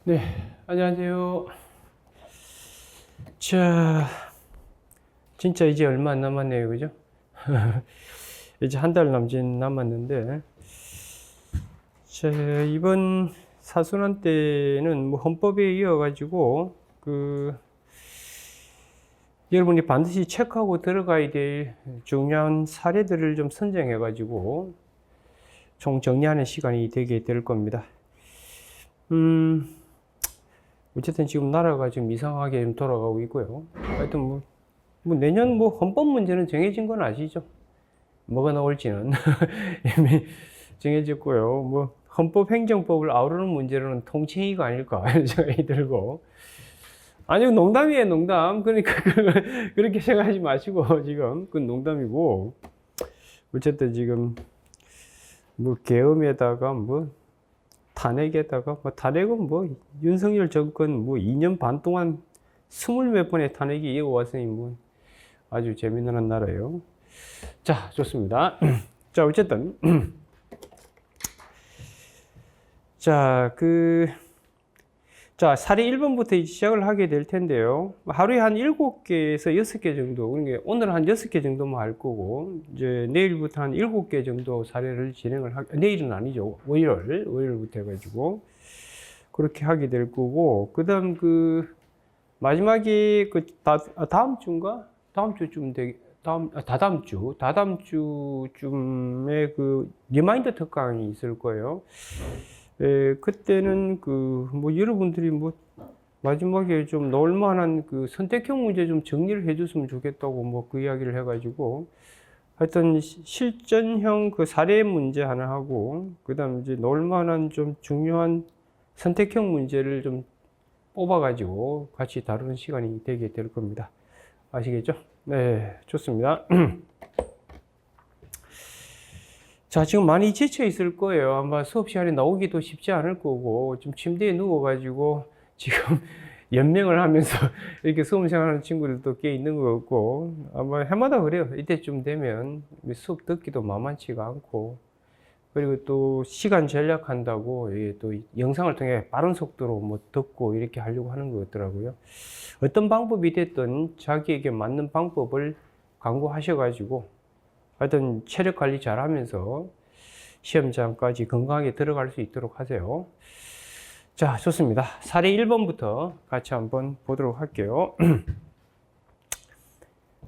네, 안녕하세요. 자, 진짜 이제 얼마 안 남았네요, 그죠? 이제 한 달 남았는데, 자, 이번 사순환 때는 뭐 헌법에 이어가지고, 여러분이 반드시 체크하고 들어가야 될 중요한 사례들을 좀 선정해가지고, 총 정리하는 시간이 되게 될 겁니다. 어쨌든 지금 나라가 좀 이상하게 돌아가고 있고요. 하여튼 뭐 내년 뭐 헌법 문제는 정해진 건 아시죠? 뭐가 나올지는 이미 정해졌고요. 뭐 헌법 행정법을 아우르는 문제로는 통칭이가 아닐까 이런 생각이 들고. 아니요, 농담이에요, 농담. 그러니까 그렇게 생각하지 마시고 지금 그건 농담이고. 어쨌든 지금 뭐 계엄에다가 뭐 탄핵에다가 뭐 탄핵은 뭐 윤석열 정권 뭐 2년 반 동안 20몇 번의 탄핵이 이어왔으니 뭐 아주 재미난 나라예요. 자, 좋습니다. 자, 어쨌든 자, 자, 사례 1번부터 시작을 하게 될 텐데요. 하루에 한 7개에서 6개 정도, 그러니까 오늘 한 6개 정도만 할 거고, 이제 내일부터 한 7개 정도 사례를 진행을 내일은 아니죠. 월요일부터 해가지고, 그렇게 하게 될 거고, 그 다음 마지막에 다음 주인가? 다음 주쯤 다다음 주쯤에 리마인드 특강이 있을 거예요. 그때는 뭐 여러분들이 뭐 마지막에 좀 넣을 만한 선택형 문제 좀 정리를 해 줬으면 좋겠다고 뭐 그 이야기를 해가지고 하여튼 실전형 사례 문제 하나 하고 그다음 이제 넣을 만한 좀 중요한 선택형 문제를 좀 뽑아가지고 같이 다루는 시간이 되게 될 겁니다. 아시겠죠? 네, 좋습니다. 자, 지금 많이 지쳐 있을 거예요. 아마 수업 시간에 나오기도 쉽지 않을 거고, 좀 침대에 누워가지고, 지금 연명을 하면서 이렇게 수업 생활하는 친구들도 꽤 있는 것 같고, 아마 해마다 그래요. 이때쯤 되면 수업 듣기도 만만치가 않고, 그리고 또 시간 절약한다고, 또 영상을 통해 빠른 속도로 뭐 듣고 이렇게 하려고 하는 것 같더라고요. 어떤 방법이 됐든 자기에게 맞는 방법을 강구하셔가지고, 하여튼 체력 관리 잘 하면서 시험장까지 건강하게 들어갈 수 있도록 하세요. 자, 좋습니다. 사례 1번부터 같이 한번 보도록 할게요.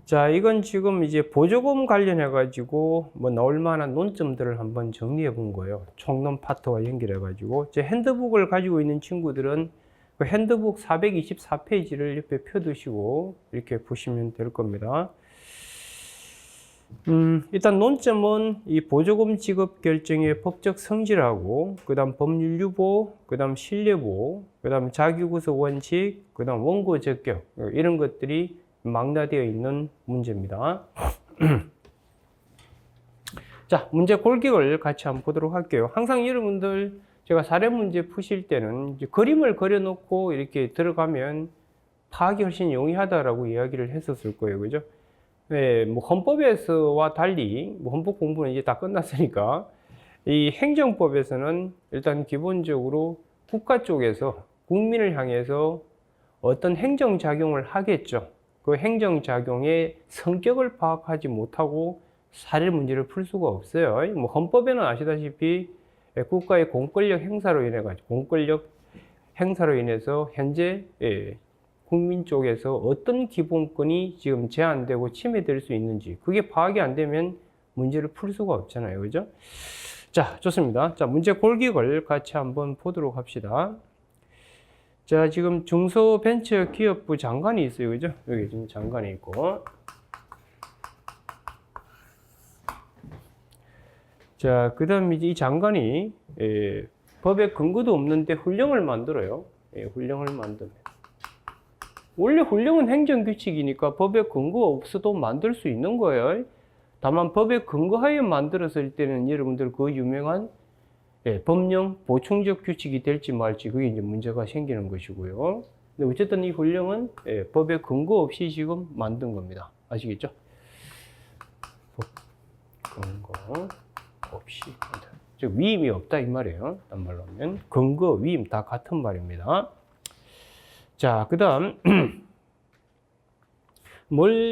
자, 이건 지금 이제 보조금 관련해 가지고 뭐 나올 만한 논점들을 한번 정리해 본 거예요. 총론 파트와 연결해 가지고 제 핸드북을 가지고 있는 친구들은 그 핸드북 424페이지를 옆에 펴 두시고 이렇게 보시면 될 겁니다. 일단 논점은 이 보조금 지급 결정의 법적 성질하고, 그 다음 법률 유보, 그 다음 신뢰보호, 그 다음 자기구속 원칙, 그 다음 원고 적격, 이런 것들이 망라되어 있는 문제입니다. 자, 문제 골격을 같이 한번 보도록 할게요. 항상 여러분들 제가 사례 문제 푸실 때는 이제 그림을 그려놓고 이렇게 들어가면 파악이 훨씬 용이하다라고 이야기를 했었을 거예요. 그죠? 네, 뭐 헌법에서와 달리 뭐 헌법 공부는 이제 다 끝났으니까 이 행정법에서는 일단 기본적으로 국가 쪽에서 국민을 향해서 어떤 행정작용을 하겠죠. 그 행정작용의 성격을 파악하지 못하고 사례 문제를 풀 수가 없어요. 뭐 헌법에는 아시다시피 국가의 공권력 행사로 인해서 현재 국민 쪽에서 어떤 기본권이 지금 제한되고 침해될 수 있는지 그게 파악이 안 되면 문제를 풀 수가 없잖아요. 그죠? 자, 좋습니다. 자, 문제 골격을 같이 한번 보도록 합시다. 자, 지금 중소벤처기업부 장관이 있어요. 그죠? 여기 지금 장관이 있고. 자, 그 다음 이제 이 장관이 법에 근거도 없는데 훈령을 만들어요. 훈령을 만듭니다. 원래 훈령은 행정규칙이니까 법에 근거 없어도 만들 수 있는 거예요. 다만 법에 근거하에 만들었을 때는 여러분들 그 유명한 법령 보충적 규칙이 될지 말지 그게 이제 문제가 생기는 것이고요. 근데 어쨌든 이 훈령은 법에 근거 없이 지금 만든 겁니다. 아시겠죠? 법 근거 없이 만든. 즉 위임이 없다 이 말이에요. 딴 말로 하면 근거, 위임 다 같은 말입니다. 자, 그다음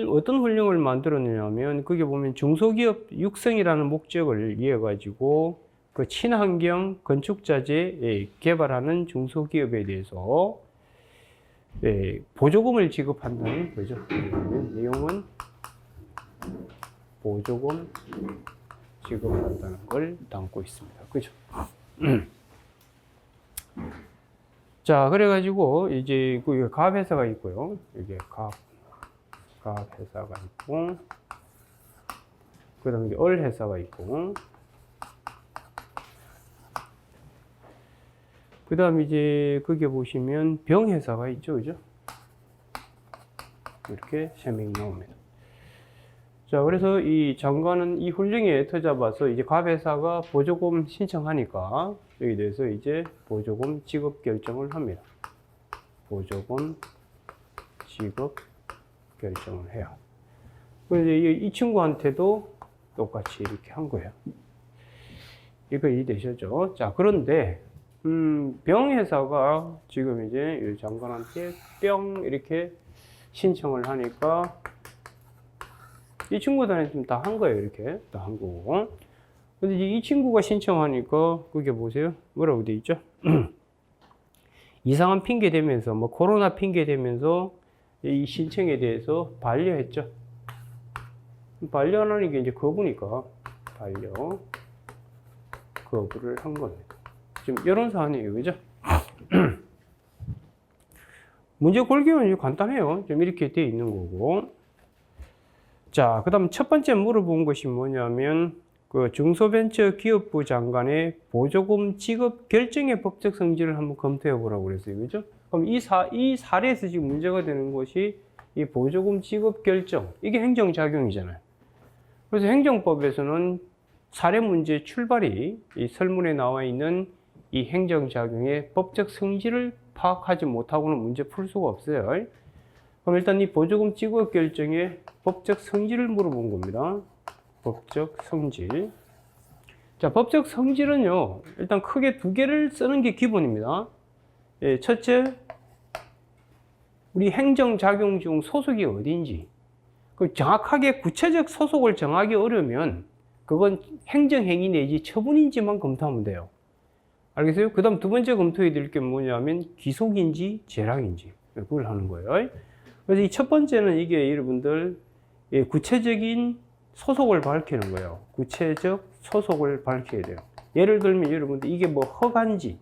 어떤 훈령을 만들었냐면 그게 보면 중소기업 육성이라는 목적을 위해 가지고 그 친환경 건축자재 개발하는 중소기업에 대해서 보조금을 지급한다는 거죠. 내용은 보조금 지급한다는 걸 담고 있습니다. 그죠? 자, 그래가지고 이제 그 가압회사가 있고요. 이게 가압회사가 있고, 그다음에 얼회사가 있고, 그다음 이제 거기에 보시면 병회사가 있죠, 그죠? 이렇게 세 명이 나옵니다. 자, 그래서 이 장관은 이 훈령에 터잡아서 이제 가압회사가 보조금 신청하니까 여기 대해서 이제 보조금 지급 결정을 합니다. 보조금 지급 결정을 해요. 그래서 이 친구한테도 똑같이 이렇게 한 거예요. 이거 이해되셨죠? 자, 그런데 병회사가 지금 이제 이 장관한테 뿅 이렇게 신청을 하니까 이 친구들한테 좀 다 한 거예요. 이렇게 다 한 거고. 근데 이 친구가 신청하니까 그게 보세요. 뭐라고 돼 있죠? 이상한 핑계 대면서 뭐 코로나 핑계 대면서 이 신청에 대해서 반려했죠. 반려하는 게 이제 거부니까 거부를 한 겁니다. 지금 이런 사안이에요, 그죠? 문제 골격은 간단해요. 좀 이렇게 돼 있는 거고. 자, 그다음 첫 번째 물어본 것이 뭐냐면 그 중소벤처기업부 장관의 보조금 지급 결정의 법적 성질을 한번 검토해 보라고 그랬어요, 그죠? 그럼 이 사례에서 지금 문제가 되는 것이 이 보조금 지급 결정, 이게 행정작용이잖아요. 그래서 행정법에서는 사례 문제 출발이 이 설문에 나와 있는 이 행정작용의 법적 성질을 파악하지 못하고는 문제 풀 수가 없어요. 그럼 일단 이 보조금 지급 결정의 법적 성질을 물어본 겁니다. 법적 성질. 자, 법적 성질은요, 일단 크게 두 개를 쓰는 게 기본입니다. 첫째, 우리 행정작용 중 소속이 어딘지. 그 정확하게 구체적 소속을 정하기 어려우면 그건 행정행위 내지 처분인지만 검토하면 돼요. 알겠어요? 그 다음 두 번째 검토해야 될 게 뭐냐면 기속인지 재량인지 그걸 하는 거예요. 그래서 이 첫 번째는 이게 여러분들 구체적인 소속을 밝히는 거예요. 구체적 소속을 밝혀야 돼요. 예를 들면 여러분들 이게 뭐 허가인지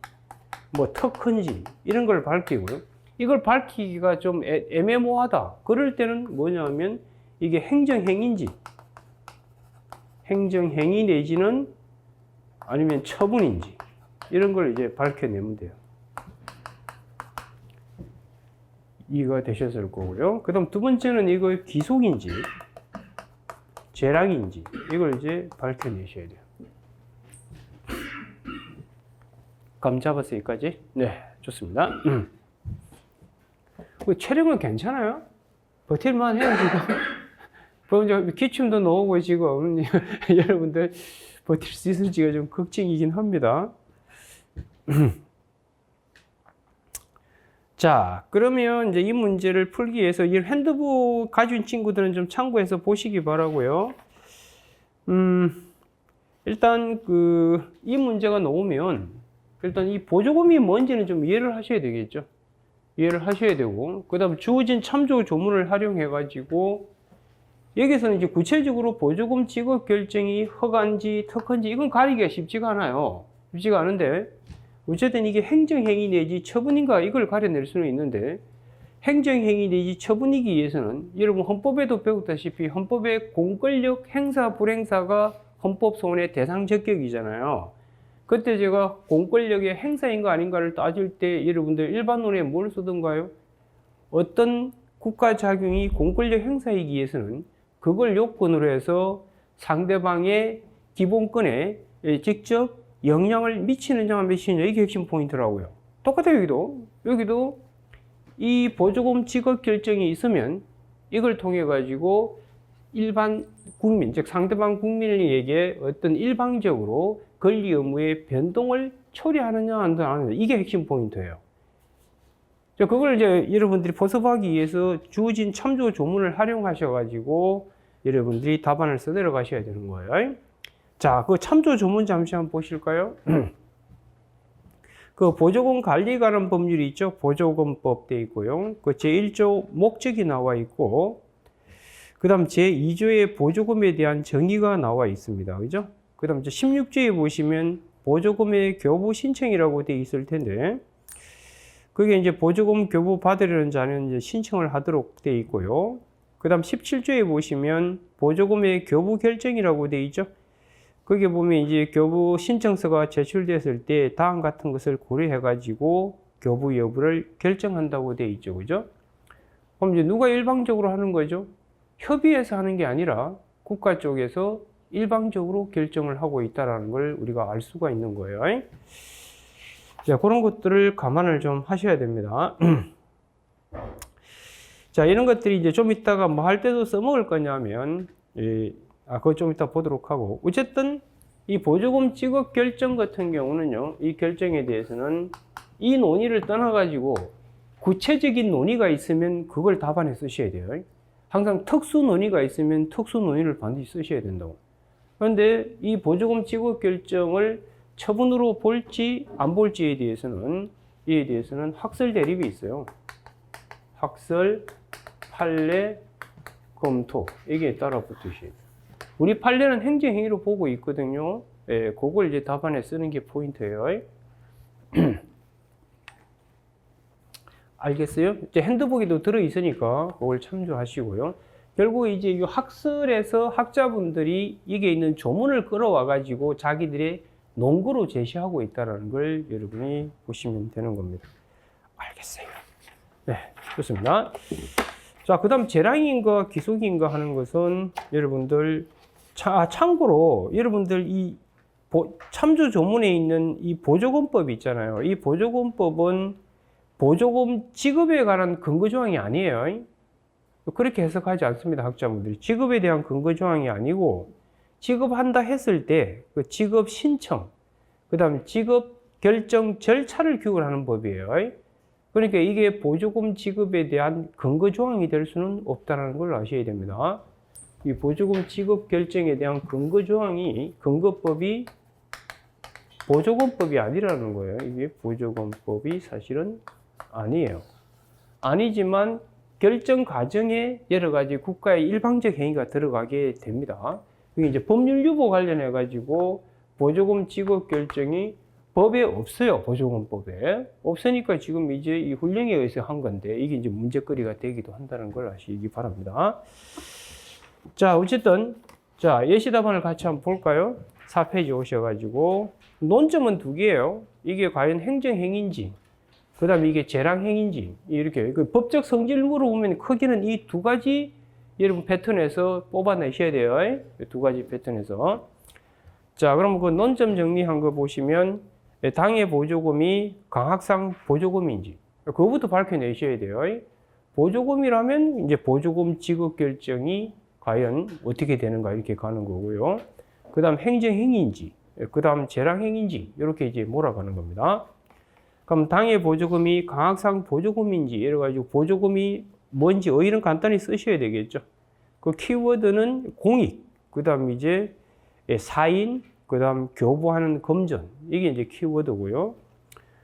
뭐 특허인지 이런 걸 밝히고요. 이걸 밝히기가 좀 애매모호하다. 그럴 때는 뭐냐면 이게 행정행위인지 행정행위 내지는 아니면 처분인지 이런 걸 이제 밝혀내면 돼요. 이해가 되셨을 거고요. 그 다음 두 번째는 이거 기속인지 재량인지 이걸 이제 밝혀내셔야 돼요. 감 잡았어요, 여기까지? 네, 좋습니다. 촬영은 괜찮아요? 버틸만 해요, 지금. 기침도 나오고 지금 여러분들 버틸 수 있을지가 좀 걱정이긴 합니다. 자, 그러면 이제 이 문제를 풀기 위해서 이 핸드북 가진 친구들은 좀 참고해서 보시기 바라고요. 일단 이 문제가 나오면 일단 이 보조금이 뭔지는 좀 이해를 하셔야 되겠죠. 이해를 하셔야 되고, 그 다음 주어진 참조 조문을 활용해 가지고 여기서는 이제 구체적으로 보조금 지급 결정이 허가인지 특허인지 이건 가리기가 쉽지가 않아요. 쉽지가 않은데 어쨌든 이게 행정행위 내지 처분인가 이걸 가려낼 수는 있는데 행정행위 내지 처분이기 위해서는 여러분 헌법에도 배웠다시피 헌법의 공권력 행사 불행사가 헌법소원의 대상 적격이잖아요. 그때 제가 공권력의 행사인가 아닌가를 따질 때 여러분들 일반론에 뭘 쓰던가요? 어떤 국가작용이 공권력 행사이기 위해서는 그걸 요건으로 해서 상대방의 기본권에 직접 영향을 미치느냐 미치느냐 이게 핵심 포인트라고요. 똑같아요. 여기도 이 보조금 지급 결정이 있으면 이걸 통해 가지고 일반 국민 즉 상대방 국민에게 어떤 일방적으로 권리 의무의 변동을 처리하느냐 안 하느냐 이게 핵심 포인트예요. 자, 그걸 이제 여러분들이 포섭하기 위해서 주어진 참조 조문을 활용하셔가지고 여러분들이 답안을 써내려 가셔야 되는 거예요. 자, 그 참조 조문 잠시 한번 보실까요? 그 보조금 관리에 관한 법률이 있죠. 보조금법 돼 있고요. 그 제1조 목적이 나와 있고, 그 다음 제2조에 보조금에 대한 정의가 나와 있습니다. 그죠? 그 다음 16조에 보시면 보조금의 교부 신청이라고 돼 있을 텐데, 그게 이제 보조금 교부 받으려는 자는 이제 신청을 하도록 돼 있고요. 그 다음 17조에 보시면 보조금의 교부 결정이라고 돼 있죠. 거기에 보면 이제 교부 신청서가 제출됐을 때 다음 같은 것을 고려해가지고 교부 여부를 결정한다고 돼 있죠. 그죠? 그럼 이제 누가 일방적으로 하는 거죠? 협의해서 하는 게 아니라 국가 쪽에서 일방적으로 결정을 하고 있다는 걸 우리가 알 수가 있는 거예요. 자, 그런 것들을 감안을 좀 하셔야 됩니다. 자, 이런 것들이 이제 좀 이따가 뭐 할 때도 써먹을 거냐면, 그거 좀 이따 보도록 하고. 어쨌든, 이 보조금 지급 결정 같은 경우는요, 이 결정에 대해서는 이 논의를 떠나가지고 구체적인 논의가 있으면 그걸 답안에 쓰셔야 돼요. 항상 특수 논의가 있으면 특수 논의를 반드시 쓰셔야 된다고. 그런데 이 보조금 지급 결정을 처분으로 볼지 안 볼지에 대해서는 이에 대해서는 학설 대립이 있어요. 학설, 판례, 검토 이게 따라 붙으시. 우리 판례는 행정행위로 보고 있거든요. 예, 그걸 이제 답안에 쓰는 게 포인트예요. 알겠어요? 이제 핸드북에도 들어 있으니까 그걸 참조하시고요. 결국 이제 이 학설에서 학자분들이 이게 있는 조문을 끌어와 가지고 자기들의 논거로 제시하고 있다는 걸 여러분이 보시면 되는 겁니다. 알겠어요? 네, 좋습니다. 자, 그 다음 재량인가 기속인가 하는 것은 여러분들, 참고로 여러분들 이 참조 조문에 있는 이 보조금법이 있잖아요. 이 보조금법은 보조금 지급에 관한 근거 조항이 아니에요. 그렇게 해석하지 않습니다. 학자분들이. 지급에 대한 근거 조항이 아니고 지급한다 했을 때 그 지급 신청, 그 다음에 지급 결정 절차를 규율하는 법이에요. 그러니까 이게 보조금 지급에 대한 근거 조항이 될 수는 없다는 걸 아셔야 됩니다. 이 보조금 지급 결정에 대한 근거 조항이 근거법이 보조금법이 아니라는 거예요. 이게 보조금법이 사실은 아니에요. 아니지만 결정 과정에 여러 가지 국가의 일방적 행위가 들어가게 됩니다. 이게 이제 법률 유보 관련해 가지고 보조금 지급 결정이 법에 없어요. 보조금법에 없으니까 지금 이제 이 훈령에 의해서 한 건데 이게 이제 문제거리가 되기도 한다는 걸 아시기 바랍니다. 자, 어쨌든 자, 예시 답안을 같이 한번 볼까요? 4페이지 오셔가지고 논점은 두 개예요. 이게 과연 행정행위인지, 그 다음에 이게 재량행위인지 이렇게 그 법적 성질물을 보면 크게는 이 두 가지 여러분 패턴에서 뽑아내셔야 돼요. 두 가지 패턴에서. 자, 그럼 그 논점 정리한 거 보시면 당해 보조금이 강학상 보조금인지 그거부터 밝혀내셔야 돼요. 보조금이라면 이제 보조금 지급 결정이 과연 어떻게 되는가 이렇게 가는 거고요. 그 다음 행정행위인지, 그 다음 재량행위인지 이렇게 이제 몰아가는 겁니다. 그럼 당해 보조금이 강학상 보조금인지 이래가지고 보조금이 뭔지 이런 간단히 쓰셔야 되겠죠. 그 키워드는 공익, 그 다음 이제 사인, 그 다음 교부하는 금전 이게 이제 키워드고요.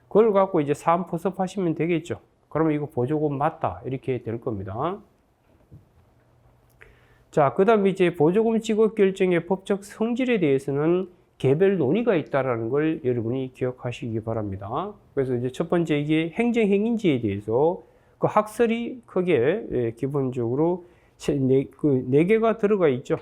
그걸 갖고 이제 사안 포섭하시면 되겠죠. 그러면 이거 보조금 맞다 이렇게 될 겁니다. 자, 그 다음 이제 보조금 지급 결정의 법적 성질에 대해서는 개별 논의가 있다는 걸 여러분이 기억하시기 바랍니다. 그래서 이제 첫 번째 이게 행정행위인지에 대해서 그 학설이 크게 기본적으로 네 개가 들어가 있죠.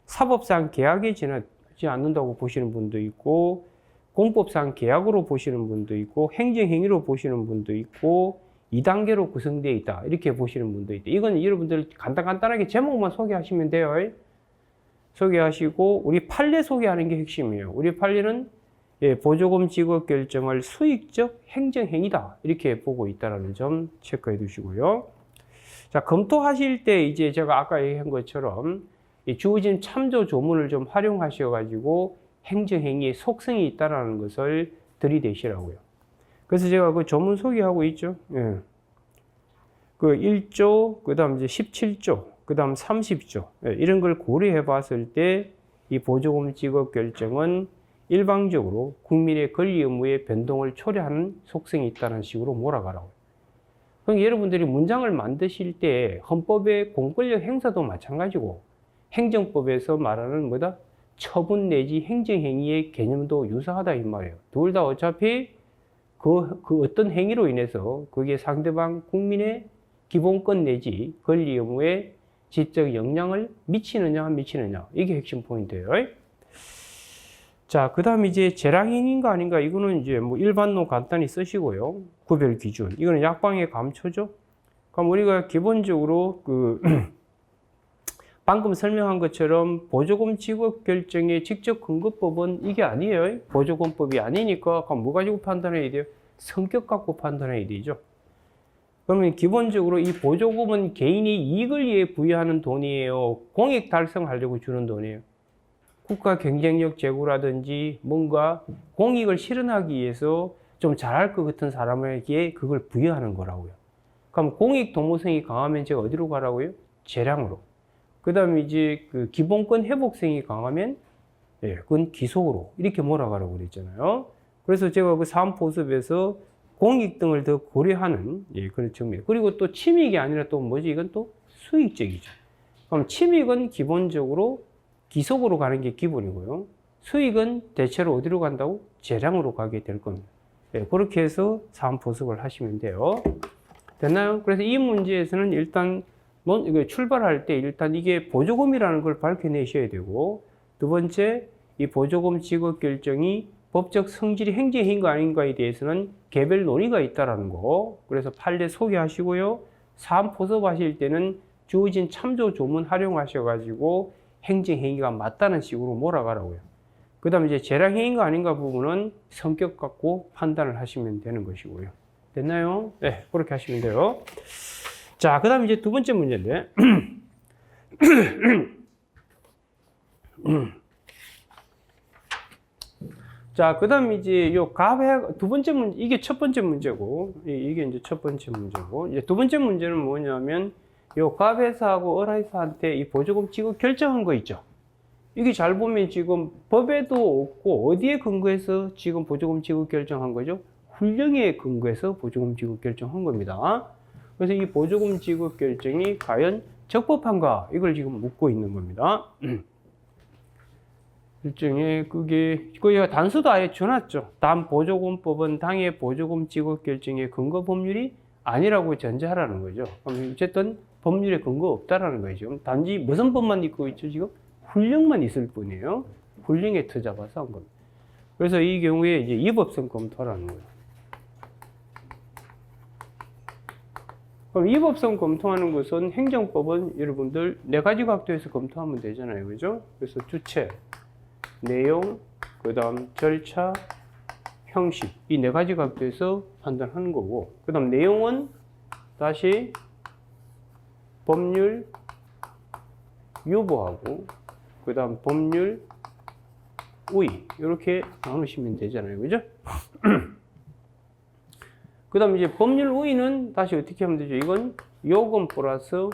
사법상 계약에 지나지 않는다고 보시는 분도 있고, 공법상 계약으로 보시는 분도 있고, 행정행위로 보시는 분도 있고, 2단계로 구성되어 있다 이렇게 보시는 분도 있다. 이건 여러분들 간단하게 제목만 소개하시면 돼요. 소개하시고 우리 판례 소개하는 게 핵심이에요. 우리 판례는 보조금 지급 결정을 수익적 행정행위다 이렇게 보고 있다는 점 체크해 두시고요. 자, 검토하실 때 이제 제가 아까 얘기한 것처럼 이 주어진 참조 조문을 좀 활용하셔 가지고 행정행위의 속성이 있다라는 것을 들이대시라고요. 그래서 제가 그 조문 소개하고 있죠. 예. 그 1조, 그 다음 이제 17조, 그 다음 30조, 예, 이런 걸 고려해 봤을 때 이 보조금 지급 결정은 일방적으로 국민의 권리 의무의 변동을 초래하는 속성이 있다는 식으로 몰아가라고. 그러니까 여러분들이 문장을 만드실 때 헌법의 공권력 행사도 마찬가지고 행정법에서 말하는 뭐다? 처분 내지 행정행위의 개념도 유사하다 이 말이에요. 둘 다 어차피 그 어떤 행위로 인해서 그게 상대방 국민의 기본권 내지 권리 의무에 지적 영향을 미치느냐 안 미치느냐 이게 핵심 포인트예요. 자, 그 다음 이제 재량행위인가 아닌가 이거는 이제 뭐 일반론 간단히 쓰시고요. 구별 기준 이거는 약방의 감초죠. 그럼 우리가 기본적으로 그 방금 설명한 것처럼 보조금 지급 결정의 직접 근거법은 이게 아니에요. 보조금법이 아니니까 그럼 뭐 가지고 판단해야 돼요? 성격 갖고 판단해야 되죠. 그러면 기본적으로 이 보조금은 개인이 이익을 위해 부여하는 돈이에요. 공익 달성하려고 주는 돈이에요. 국가 경쟁력 제고라든지 뭔가 공익을 실현하기 위해서 좀 잘할 것 같은 사람에게 그걸 부여하는 거라고요. 그럼 공익 도모성이 강하면 제가 어디로 가라고요? 재량으로. 그 다음에 이제 그 기본권 회복성이 강하면 예, 그건 기속으로 이렇게 몰아가라고 그랬잖아요. 그래서 제가 그 사안포습에서 공익 등을 더 고려하는 예, 그런 측면. 그리고 또 침익이 아니라 또 뭐지? 이건 또 수익적이죠. 그럼 침익은 기본적으로 기속으로 가는 게 기본이고요. 수익은 대체로 어디로 간다고? 재량으로 가게 될 겁니다. 예, 그렇게 해서 사안포습을 하시면 돼요. 됐나요? 그래서 이 문제에서는 일단 출발할 때 일단 이게 보조금이라는 걸 밝혀내셔야 되고, 두 번째, 이 보조금 지급 결정이 법적 성질이 행정행위가 아닌가에 대해서는 개별 논의가 있다라는 거. 그래서 판례 소개하시고요. 사안 포섭하실 때는 주어진 참조 조문 활용하셔가지고 행정행위가 맞다는 식으로 몰아가라고요. 그 다음에 이제 재량행위가 아닌가 부분은 성격 갖고 판단을 하시면 되는 것이고요. 됐나요? 네, 그렇게 하시면 돼요. 자, 그 다음에 이제 두 번째 문제인데. 자, 그 다음에 이제 요 갑해, 두 번째 문제, 이게 첫 번째 문제고, 이게 이제 첫 번째 문제고, 이제 두 번째 문제는 뭐냐면, 요 갑회사하고 을회사한테 이 보조금 지급 결정한 거 있죠. 이게 잘 보면 지금 법에도 없고, 어디에 근거해서 지금 보조금 지급 결정한 거죠? 훈령에 근거해서 보조금 지급 결정한 겁니다. 그래서 이 보조금 지급 결정이 과연 적법한가? 이걸 지금 묻고 있는 겁니다. 일종의 그게 단서도 아예 줘놨죠. 단 보조금법은 당의 보조금 지급 결정의 근거 법률이 아니라고 전제하라는 거죠. 그럼 어쨌든 법률에 근거 없다라는 거예요. 지금 단지 무슨 법만 있고 있죠? 지금 훈령만 있을 뿐이에요. 훈령에 터잡아서 한 겁니다. 그래서 이 경우에 이제 위법성 검토하라는 거예요. 그럼 위법성 검토하는 것은 행정법은 여러분들 네 가지 각도에서 검토하면 되잖아요. 그죠? 그래서 주체, 내용, 그 다음 절차, 형식 이 네 가지 각도에서 판단하는 거고, 그 다음 내용은 다시 법률 유보하고 그 다음 법률 우위 이렇게 나누시면 되잖아요. 그죠? 그 다음 이제 법률 우위는 다시 어떻게 하면 되죠? 이건 요건 플러스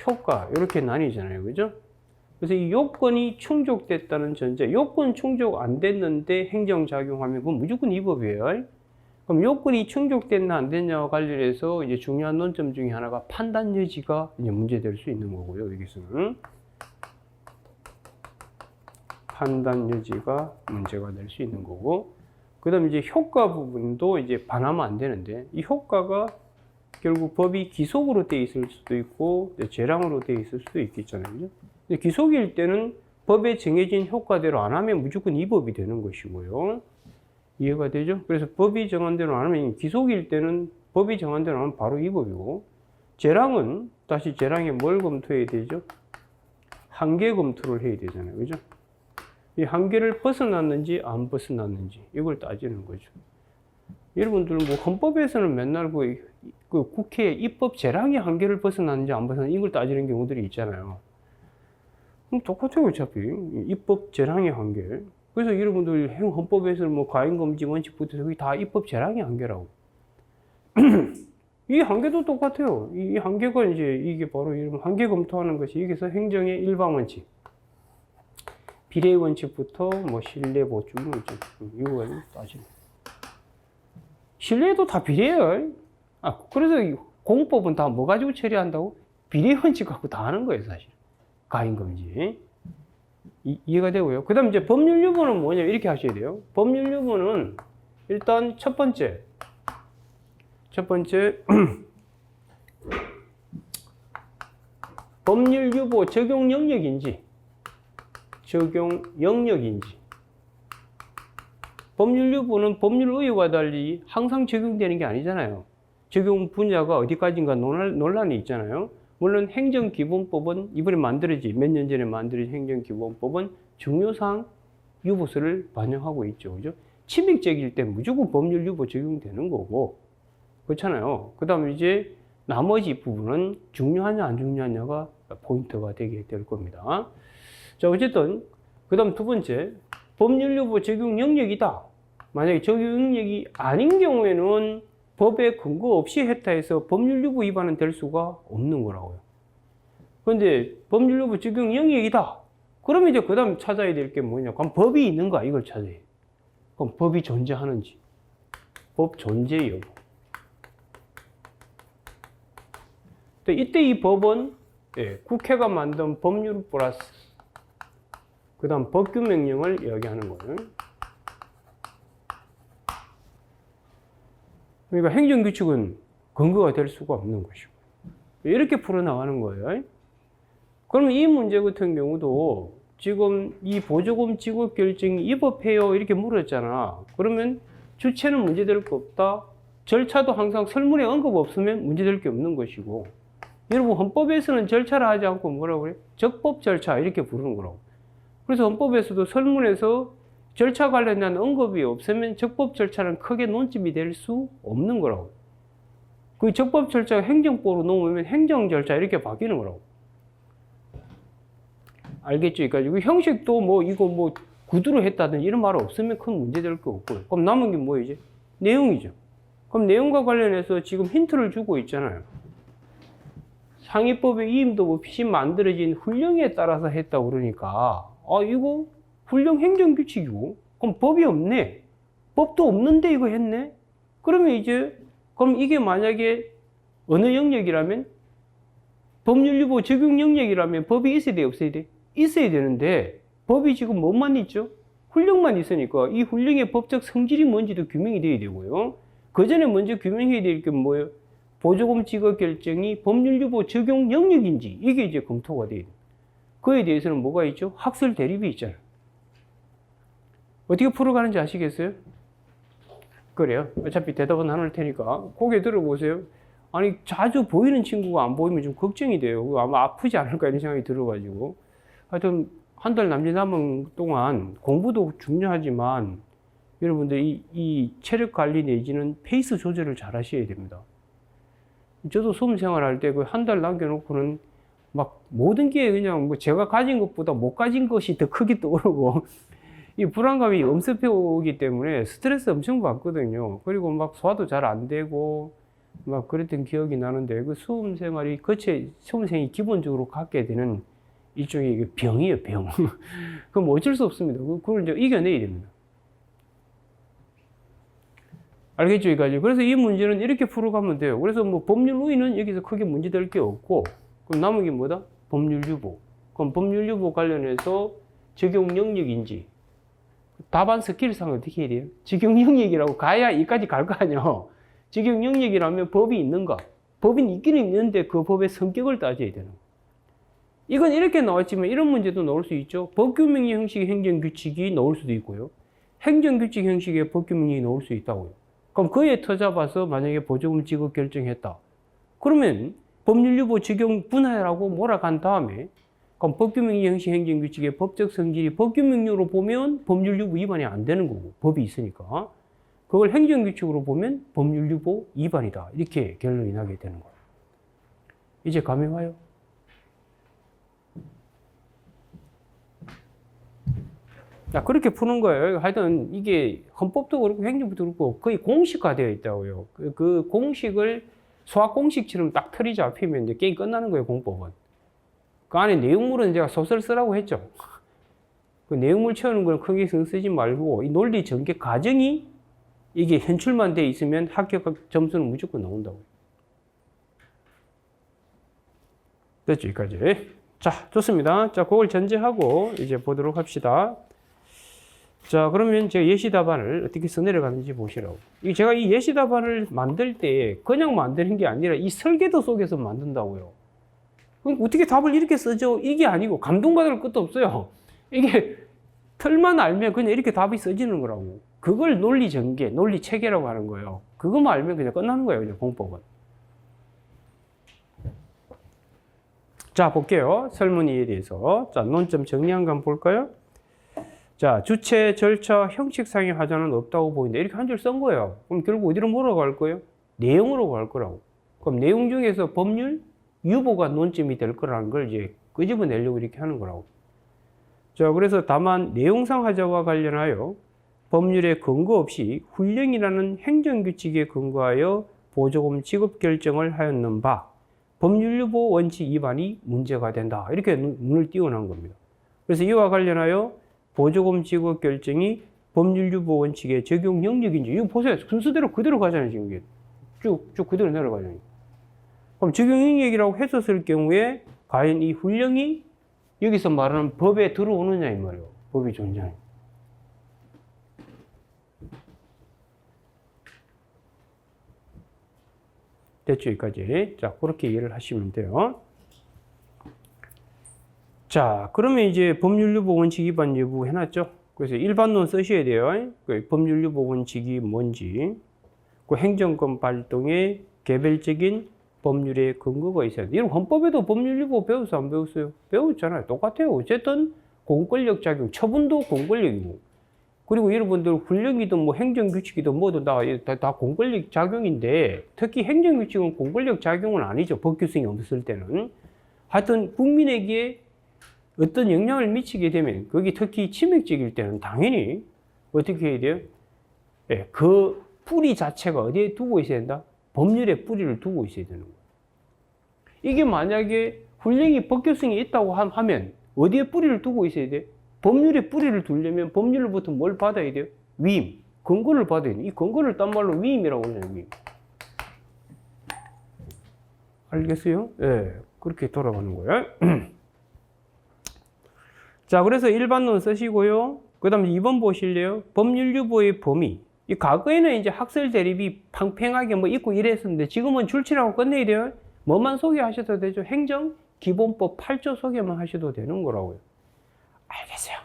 효과 이렇게 나뉘잖아요. 그죠? 그래서 이 요건이 충족됐다는 전제, 요건 충족 안 됐는데 행정작용하면 그건 무조건 위법이에요. 그럼 요건이 충족됐나 안 됐냐와 관련해서 이제 중요한 논점 중에 하나가 판단 여지가 이제 문제될 수 있는 거고요. 여기서는 판단 여지가 문제가 될 수 있는 거고, 그 다음에 이제 효과 부분도 이제 반하면 안 되는데, 이 효과가 결국 법이 기속으로 돼 있을 수도 있고 재량으로 돼 있을 수도 있겠잖아요. 그죠? 근데 기속일 때는 법에 정해진 효과대로 안 하면 무조건 위법이 되는 것이고요. 이해가 되죠? 그래서 법이 정한 대로 안 하면, 기속일 때는 법이 정한 대로 하면 바로 위법이고, 재량은 다시 재량에 뭘 검토해야 되죠? 한계 검토를 해야 되잖아요. 그죠? 이 한계를 벗어났는지 안 벗어났는지 이걸 따지는 거죠. 여러분들 뭐 헌법에서는 맨날 그 국회 입법 재량의 한계를 벗어났는지 안 벗어났는지 이걸 따지는 경우들이 있잖아요. 똑같아요, 어차피. 입법 재량의 한계. 그래서 여러분들 헌법에서 뭐 과잉금지 원칙부터 여기 다 입법 재량의 한계라고. 이 한계도 똑같아요. 이 한계가 이제 이게 바로 이런 한계 검토하는 것이 여기서 행정의 일반 원칙, 비례 원칙부터 뭐 신뢰 보충 원칙 이거 따지는. 신뢰도 다 비례예요. 그래서 공법은 다 뭐 가지고 처리한다고? 비례 원칙 갖고 다 하는 거예요, 사실. 가임금지. 이해가 되고요. 그 다음 이제 법률 유보는 뭐냐, 이렇게 하셔야 돼요. 법률 유보는 일단 첫 번째 법률 유보 적용 영역인지 법률 유보는 법률 의혹과 달리 항상 적용되는 게 아니잖아요. 적용 분야가 어디까지인가 논란이 있잖아요. 물론 행정기본법은 이번에 몇 년 전에 만들어진 행정기본법은 중요사항 유보서를 반영하고 있죠. 그죠? 침익적일 때 무조건 법률 유보 적용되는 거고, 그렇잖아요. 그 다음에 이제 나머지 부분은 중요하냐 안 중요하냐가 포인트가 되게 될 겁니다. 자, 어쨌든 그 다음 두 번째, 법률 유보 적용 영역이다. 만약에 적용 영역이 아닌 경우에는 법에 근거 없이 했다 해서 법률 유보 위반은 될 수가 없는 거라고요. 그런데 법률 유보 적용 영역이다. 그러면 이제 그 다음 찾아야 될 게 뭐냐. 그럼 법이 있는가 이걸 찾아야 돼. 그럼 법이 존재하는지. 법 존재 여부. 이때 이 법은 국회가 만든 법률 플러스 그 다음 법규 명령을 이야기하는 거예요. 그러니까 행정규칙은 근거가 될 수가 없는 것이고 이렇게 풀어나가는 거예요. 그러면 이 문제 같은 경우도 지금 이 보조금 지급 결정이 위법해요 이렇게 물었잖아. 그러면 주체는 문제될 거 없다. 절차도 항상 설문에 언급 없으면 문제될 게 없는 것이고, 여러분 헌법에서는 절차를 하지 않고 뭐라고 그래? 적법 절차 이렇게 부르는 거라고. 그래서 헌법에서도 설문에서 절차 관련된 언급이 없으면 적법 절차는 크게 논점이 될 수 없는 거라고. 그 적법 절차가 행정법으로 넘으면 행정 절차 이렇게 바뀌는 거라고. 알겠죠? 그러니까 형식도 뭐 이거 뭐 구두로 했다든지 이런 말 없으면 큰 문제 될 거 없고요. 그럼 남은 게 뭐이지? 내용이죠. 그럼 내용과 관련해서 지금 힌트를 주고 있잖아요. 상위법의 이임도 없이 만들어진 훈령에 따라서 했다고 그러니까 이거 훈령 행정규칙이고 그럼 법이 없네. 법도 없는데 이거 했네. 그러면 그럼 이게 만약에 어느 영역이라면 법률 유보 적용 영역이라면 법이 있어야 돼 없어야 돼? 있어야 되는데 법이 지금 뭐만 있죠? 훈령만 있으니까 이 훈령의 법적 성질이 뭔지도 규명이 돼야 되고요. 그 전에 먼저 규명해야 될 게 뭐예요? 보조금 지급 결정이 법률 유보 적용 영역인지 이게 이제 검토가 돼야 돼. 그에 대해서는 뭐가 있죠? 학설 대립이 있잖아요. 어떻게 풀어가는지 아시겠어요? 그래요. 어차피 대답은 안 할 테니까 고개 들어보세요. 아니 자주 보이는 친구가 안 보이면 좀 걱정이 돼요. 아마 아프지 않을까 이런 생각이 들어가지고. 하여튼 한 달 남짓 남은 동안 공부도 중요하지만 여러분들 이 체력 관리 내지는 페이스 조절을 잘 하셔야 됩니다. 저도 수험 생활할 때 그 한 달 남겨놓고는 막 모든 게 그냥 뭐 제가 가진 것보다 못 가진 것이 더 크게 떠오르고 이 불안감이 엄습해 오기 때문에 스트레스 엄청 받거든요. 그리고 막 소화도 잘 안 되고 막 그랬던 기억이 나는데 그 수험 생활이 수험생이 기본적으로 갖게 되는 일종의 병이에요, 병. 그럼 어쩔 수 없습니다. 그걸 이제 이겨내야 됩니다. 알겠죠? 그래서 이 문제는 이렇게 풀어가면 돼요. 그래서 뭐 법률 우위는 여기서 크게 문제될 게 없고, 그럼 남은 게 뭐다? 법률 유보. 그럼 법률 유보 관련해서 적용 영역인지, 답안 스킬상 어떻게 해야 돼요? 적용 영역이라고 가야 이까지 갈 거 아니야. 적용 영역이라면 법이 있는가? 법이 있기는 있는데 그 법의 성격을 따져야 되는 거야. 이건 이렇게 나왔지만 이런 문제도 나올 수 있죠. 법규명령 형식의 행정규칙이 나올 수도 있고요. 행정규칙 형식의 법규명령이 나올 수 있다고요. 그럼 그에 터잡아서 만약에 보조금 지급 결정했다. 그러면 법률 유보 적용 분해라고 몰아간 다음에 그럼 법규명령 형식 행정규칙의 법적 성질이 법규명령으로 보면 법률 유보 위반이 안 되는 거고 법이 있으니까 그걸 행정규칙으로 보면 법률 유보 위반이다. 이렇게 결론이 나게 되는 거예요. 이제 감이 와요? 자, 그렇게 푸는 거예요. 하여튼 이게 헌법도 그렇고 행정부도 그렇고 거의 공식화되어 있다고요. 그 공식을 수학 공식처럼 딱 틀이 잡히면 이제 게임 끝나는 거예요, 공법은. 그 안에 내용물은 제가 소설 쓰라고 했죠. 그 내용물 채우는 걸 크게 신경 쓰지 말고 이 논리 전개 과정이 이게 현출만 돼 있으면 합격 점수는 무조건 나온다고. 됐죠, 여기까지. 자, 좋습니다. 자, 그걸 전제하고 이제 보도록 합시다. 자, 그러면 제가 예시 답안을 어떻게 써내려가는지 보시라고. 제가 이 예시 답안을 만들 때 그냥 만드는 게 아니라 이 설계도 속에서 만든다고요. 그럼 어떻게 답을 이렇게 쓰죠? 이게 아니고 감동받을 것도 없어요. 이게 틀만 알면 그냥 이렇게 답이 써지는 거라고. 그걸 논리 전개, 논리 체계라고 하는 거예요. 그것만 알면 그냥 끝나는 거예요, 그냥 공법은. 자, 볼게요. 설문이에 대해서. 자, 논점 정리한 거 한번 볼까요? 자, 주체, 절차, 형식상의 하자는 없다고 보인다. 이렇게 한 줄 쓴 거예요. 그럼 결국 어디로 몰아갈 거예요? 내용으로 갈 거라고. 그럼 내용 중에서 법률, 유보가 논점이 될 거라는 걸 이제 끄집어내려고 이렇게 하는 거라고. 자, 그래서 다만 내용상 하자와 관련하여 법률에 근거 없이 훈령이라는 행정규칙에 근거하여 보조금 지급 결정을 하였는 바 법률유보 원칙 위반이 문제가 된다. 이렇게 눈을 띄워놓은 겁니다. 그래서 이와 관련하여 보조금 지급 결정이 법률유보 원칙의 적용 영역인지 이거 보세요. 순서대로 그대로 가잖아요. 지금 이게 쭉 그대로 내려가잖아요. 그럼 적용 영역이라고 했었을 경우에 과연 이 훈령이 여기서 말하는 법에 들어오느냐 이 말이에요. 법이 존재하냐. 됐죠, 여기까지. 자, 그렇게 이해를 하시면 돼요. 자, 그러면 이제 법률유보 원칙 위반 여부 해놨죠? 그래서 일반론 쓰셔야 돼요. 그 법률유보 원칙이 뭔지, 그 행정권 발동의 개별적인 법률의 근거가 있어야 돼요. 이런 헌법에도 법률유보 배웠어요, 안 배웠어요? 배웠잖아요. 똑같아요. 어쨌든 공권력 작용, 처분도 공권력이고, 그리고 여러분들 훈령이든 뭐 행정규칙이든 뭐든 다 공권력 작용인데, 특히 행정규칙은 공권력 작용은 아니죠. 법규성이 없을 때는. 하여튼 국민에게 어떤 영향을 미치게 되면, 그게 특히 치명적일 때는 당연히 어떻게 해야 돼요? 예, 그 뿌리 자체가 어디에 두고 있어야 된다? 법률에 뿌리를 두고 있어야 되는 거예요. 이게 만약에 훈령이 법규성이 있다고 하면 어디에 뿌리를 두고 있어야 돼요? 법률에 뿌리를 두려면 법률로부터 뭘 받아야 돼요? 위임, 근거를 받아야 돼요. 이 근거를 딴 말로 위임이라고 하잖아요. 위임. 알겠어요? 예, 그렇게 돌아가는 거예요. 자, 그래서 일반론 쓰시고요. 그 다음에 2번 보실래요? 법률유보의 범위. 이 과거에는 이제 학설 대립이 팽팽하게 뭐 있고 이랬었는데 지금은 줄치라고 끝내야 돼요. 뭐만 소개하셔도 되죠? 행정 기본법 8조 소개만 하셔도 되는 거라고요. 알겠어요.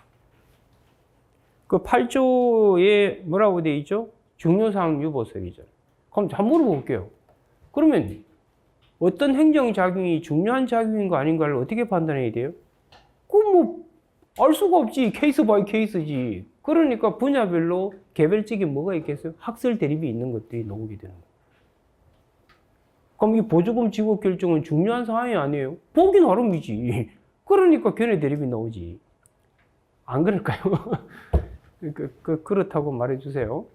그 8조에 뭐라고 되어 있죠? 중요사항 유보설이죠. 그럼 한번 물어볼게요. 그러면 어떤 행정작용이 중요한 작용인가 아닌가를 어떻게 판단해야 돼요? 알 수가 없지. 케이스 바이 케이스지. 그러니까 분야별로 개별적인 뭐가 있겠어요? 학설 대립이 있는 것들이 나오게 되는 거예요. 그럼 이 보조금 지급 결정은 중요한 사항이 아니에요? 보기 나름이지. 그러니까 견해 대립이 나오지. 안 그럴까요? 그렇다고 말해주세요.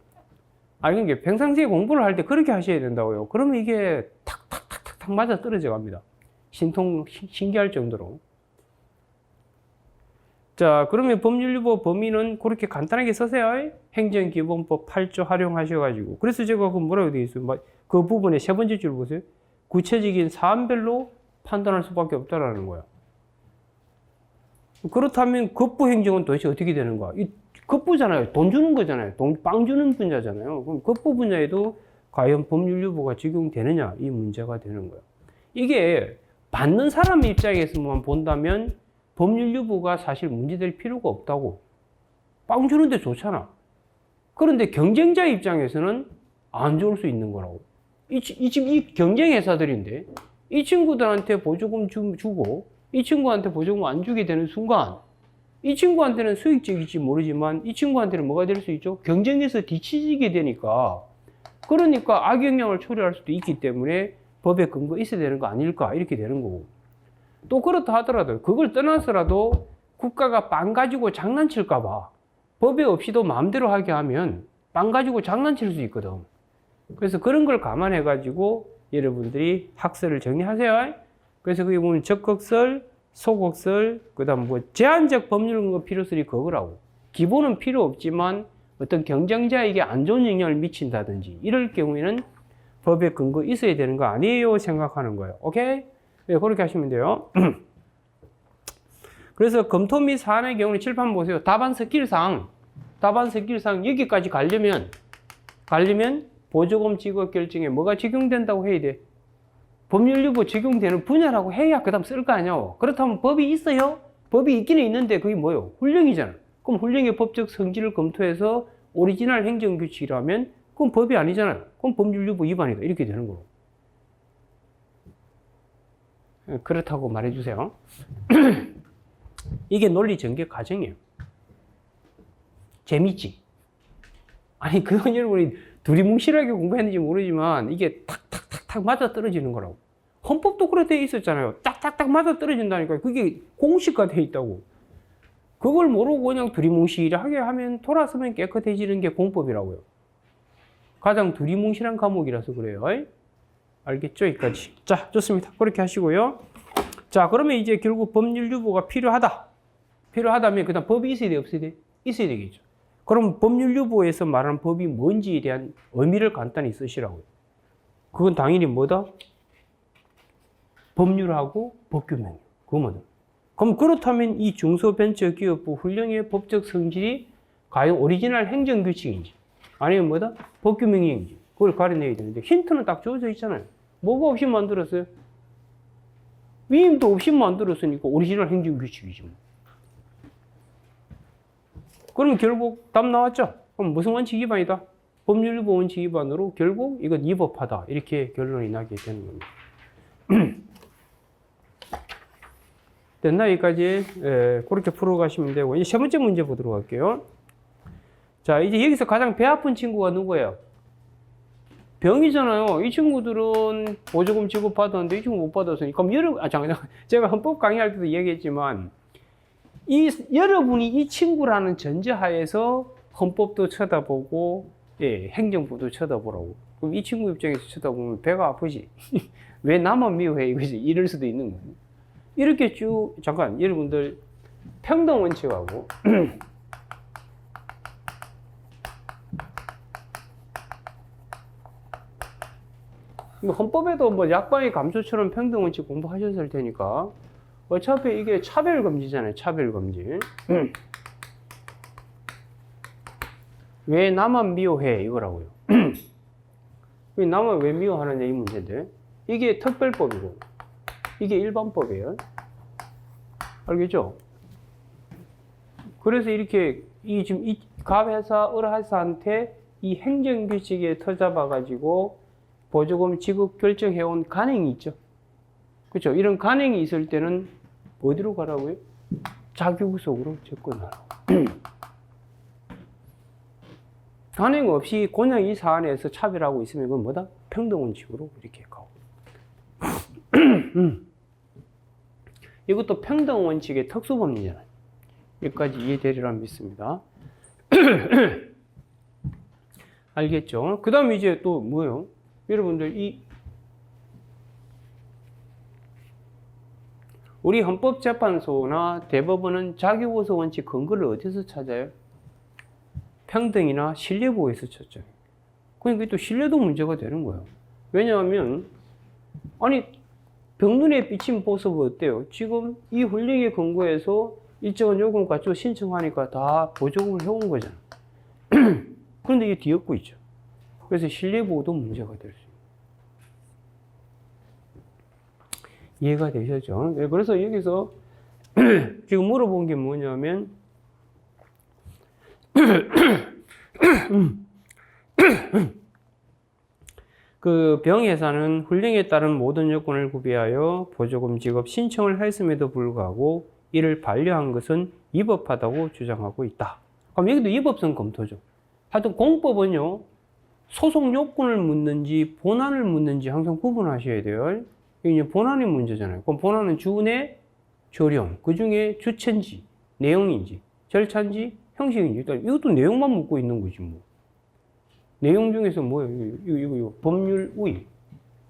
이게 평상시에 공부를 할 때 그렇게 하셔야 된다고요. 그러면 이게 탁탁탁탁 맞아 떨어져 갑니다. 신기할 정도로. 자, 그러면 법률유보 범위는 그렇게 간단하게 쓰세요. 행정기본법 8조 활용하셔가지고. 그래서 제가 그 뭐라고 되어 있어요? 그 부분에 세 번째 줄 보세요. 구체적인 사안별로 판단할 수밖에 없다라는 거야. 그렇다면 급부행정은 도대체 어떻게 되는 거야? 이 급부잖아요. 돈 주는 거잖아요. 빵 주는 분야잖아요. 그럼 급부 분야에도 과연 법률유보가 적용되느냐? 이 문제가 되는 거야. 이게 받는 사람 입장에서만 본다면 법률유보가 사실 문제될 필요가 없다고. 빵 주는데 좋잖아. 그런데 경쟁자 입장에서는 안 좋을 수 있는 거라고. 이 경쟁회사들인데 이 친구들한테 보조금 주고 이 친구한테 보조금 안 주게 되는 순간 이 친구한테는 수익적일지 모르지만 이 친구한테는 뭐가 될 수 있죠? 경쟁에서 뒤처지게 되니까, 그러니까 악영향을 초래할 수도 있기 때문에 법에 근거 있어야 되는 거 아닐까 이렇게 되는 거고. 또 그렇다 하더라도 그걸 떠나서라도 국가가 빵 가지고 장난칠까 봐 법에 없이도 마음대로 하게 하면 빵 가지고 장난칠 수 있거든. 그래서 그런 걸 감안해 가지고 여러분들이 학설을 정리하세요. 그래서 거기 보면 적극설, 소극설, 그다음 뭐 제한적 법률근거 필요설이 그거라고. 기본은 필요 없지만 어떤 경쟁자에게 안 좋은 영향을 미친다든지 이럴 경우에는 법에 근거 있어야 되는 거 아니에요 생각하는 거예요. 오케이? 네, 그렇게 하시면 돼요. 그래서 검토 및 사안의 경우는 칠판 보세요. 답안 스킬상 여기까지 가려면 보조금 지급 결정에 뭐가 적용된다고 해야 돼? 법률유보 적용되는 분야라고 해야 그 다음 쓸 거 아니야. 그렇다면 법이 있어요? 법이 있기는 있는데 그게 뭐예요? 훈령이잖아. 그럼 훈령의 법적 성질을 검토해서 오리지널 행정규칙이라면 그건 법이 아니잖아요. 그럼 법률유보 위반이다. 이렇게 되는 거로. 그렇다고 말해주세요. 이게 논리 전개 과정이에요. 재밌지? 아니, 그건 여러분이 두리뭉실하게 공부했는지 모르지만 이게 탁탁탁탁 맞아 떨어지는 거라고. 헌법도 그렇게 돼 있었잖아요. 딱딱딱 맞아 떨어진다니까. 그게 공식화 돼 있다고. 그걸 모르고 그냥 두리뭉실하게 하면 돌아서면 깨끗해지는 게 공법이라고요. 가장 두리뭉실한 과목이라서 그래요. 알겠죠? 여기까지. 자, 좋습니다. 그렇게 하시고요. 자, 그러면 이제 결국 법률 유보가 필요하다면 그 다음 법이 있어야 돼, 없어야 돼? 있어야 되겠죠. 그럼 법률 유보에서 말하는 법이 뭔지에 대한 의미를 간단히 쓰시라고요. 그건 당연히 뭐다? 법률하고 법규명. 그거거든. 그럼 그렇다면 이 중소벤처기업부 훈령의 법적 성질이 과연 오리지널 행정규칙인지 아니면 뭐다? 법규명령인지 그걸 가려내야 되는데 힌트는 딱 주어져 있잖아요. 뭐가 없이 만들었어요? 위임도 없이 만들었으니까 오리지널 행정규칙이지 뭐. 그럼 결국 답 나왔죠? 그럼 무슨 원칙 위반이다? 법률유보 원칙 위반으로 결국 이건 위법하다. 이렇게 결론이 나게 되는 겁니다. 됐나? 여기까지 그렇게 풀어가시면 되고 이제 세 번째 문제 보도록 할게요. 자, 이제 여기서 가장 배 아픈 친구가 누구예요? 병이잖아요. 이 친구들은 보조금 지급받았는데 이 친구 못 받았으니까 그럼 잠깐 제가 헌법 강의할 때도 얘기했지만 여러분이 이 친구라는 전제하에서 헌법도 쳐다보고 행정부도 쳐다보라고. 그럼 이 친구 입장에서 쳐다보면 배가 아프지. 왜 나만 미워해? 이거지. 이럴 수도 있는 거예요. 이렇게 쭉 잠깐 여러분들 평등 원칙하고 헌법에도 뭐 약방의 감소처럼 평등 원칙 공부하셨을 테니까 어차피 이게 차별금지잖아요. 차별금지. 왜 나만 미워해? 이거라고요. 왜 나만 왜 미워하느냐 이 문제인데 이게 특별법이고 이게 일반법이에요. 알겠죠? 그래서 이렇게 지금 이 갑회사, 을회사한테 이 행정규칙에 터잡아가지고 보조금 지급 결정해온 간행이 있죠. 그렇죠? 이런 간행이 있을 때는 어디로 가라고요? 자기구속으로 접근하라고. 간행 없이 그냥 이 사안에서 차별하고 있으면 그건 뭐다? 평등원칙으로 이렇게 가고. 이것도 평등원칙의 특수법리잖아요. 여기까지 이해되리라 믿습니다. 알겠죠? 그 다음에 이제 또 뭐예요? 여러분들 우리 헌법재판소나 대법원은 자기보수 원칙 근거를 어디서 찾아요? 평등이나 신뢰보호에서 찾죠. 그러니까 또 신뢰도 문제가 되는 거예요. 왜냐하면 아니 병눈에 비친 보석은 어때요? 지금 이 훈령에 근거해서 일정한 요금 가지고 신청하니까 다 보조금을 해온 거잖아. 그런데 이게 뒤엎고 있죠. 그래서 신뢰보호도 문제가 될 수 있어요. 이해가 되셨죠? 네, 그래서 여기서 지금 물어본 게 뭐냐면 그 병회사는 훈령에 따른 모든 요건을 구비하여 보조금 지급 신청을 했음에도 불구하고 이를 반려한 것은 위법하다고 주장하고 있다. 그럼 여기도 위법성 검토죠. 하여튼 공법은요, 소송 요건을 묻는지 본안을 묻는지 항상 구분하셔야 돼요. 이게 본안의 문제잖아요. 그럼 본안은 주내, 조령, 그 중에 주체인지, 내용인지, 절차인지, 형식이지. 일단 이것도 내용만 묻고 있는 거지 뭐. 내용 중에서 뭐예요? 이거 법률 우위.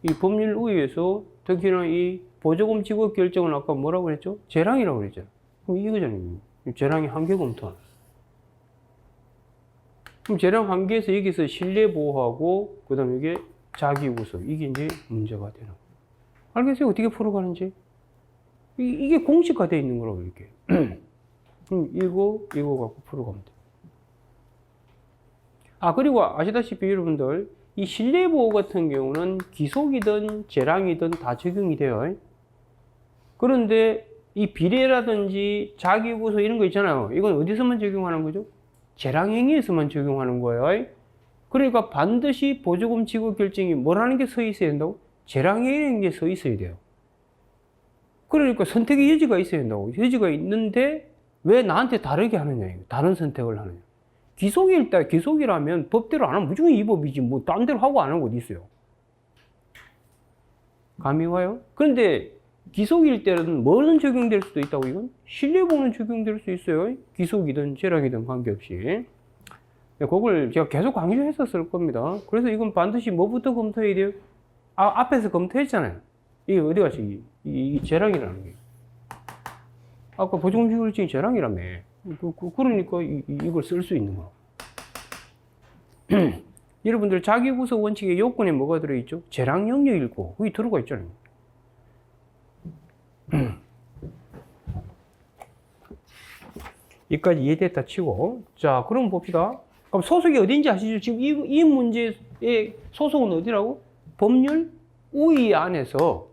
이 법률 우위에서 특히나 이 보조금 지급 결정은 아까 뭐라고 했죠? 재량이라고 그랬잖아요. 그럼 이거잖아요. 재량의 한계 검토하는. 그럼 재량 한계에서 여기서 신뢰 보호하고 그다음에 이게 자기 우서 이게 이제 문제가 되는 거예요. 알겠어요? 어떻게 풀어가는지? 이게 공식화되어 있는 거라고 이렇게. 그럼 이거 갖고 풀어가면 돼. 아, 그리고 아시다시피 여러분들, 이 실내보호 같은 경우는 기속이든 재량이든 다 적용이 돼요. 그런데 이 비례라든지 자기구소 이런 거 있잖아요. 이건 어디서만 적용하는 거죠? 재량행위에서만 적용하는 거예요. 그러니까 반드시 보조금 지급 결정이 뭐라는 게 써 있어야 된다고? 재량행위라는 게 써 있어야 돼요. 그러니까 선택의 여지가 있어야 된다고. 여지가 있는데 왜 나한테 다르게 하느냐, 다른 선택을 하느냐. 기속이라면 법대로 안 하면 무조건 이 법이지, 뭐, 딴 데로 하고 안 하는 거 어디 있어요? 감이 와요? 그런데 기속일 때는 뭐는 적용될 수도 있다고, 이건? 신뢰보호는 적용될 수 있어요. 기속이든 재량이든 관계없이. 그걸 제가 계속 강조했었을 겁니다. 그래서 이건 반드시 뭐부터 검토해야 돼요? 아, 앞에서 검토했잖아요. 이게 어디 갔지? 이 재량이라는 게. 아까 보조금 지급 결정이 재량이라며. 그러니까 이걸 쓸 수 있는 거야. 여러분들 자기구속 원칙의 요건에 뭐가 들어있죠? 재량 영역 읽고 거기 들어가 있잖아요. 여기까지 이해됐다 치고, 자, 그럼 봅시다. 그럼 소속이 어딘지 아시죠? 지금 이 문제의 소속은 어디라고? 법률 우위 안에서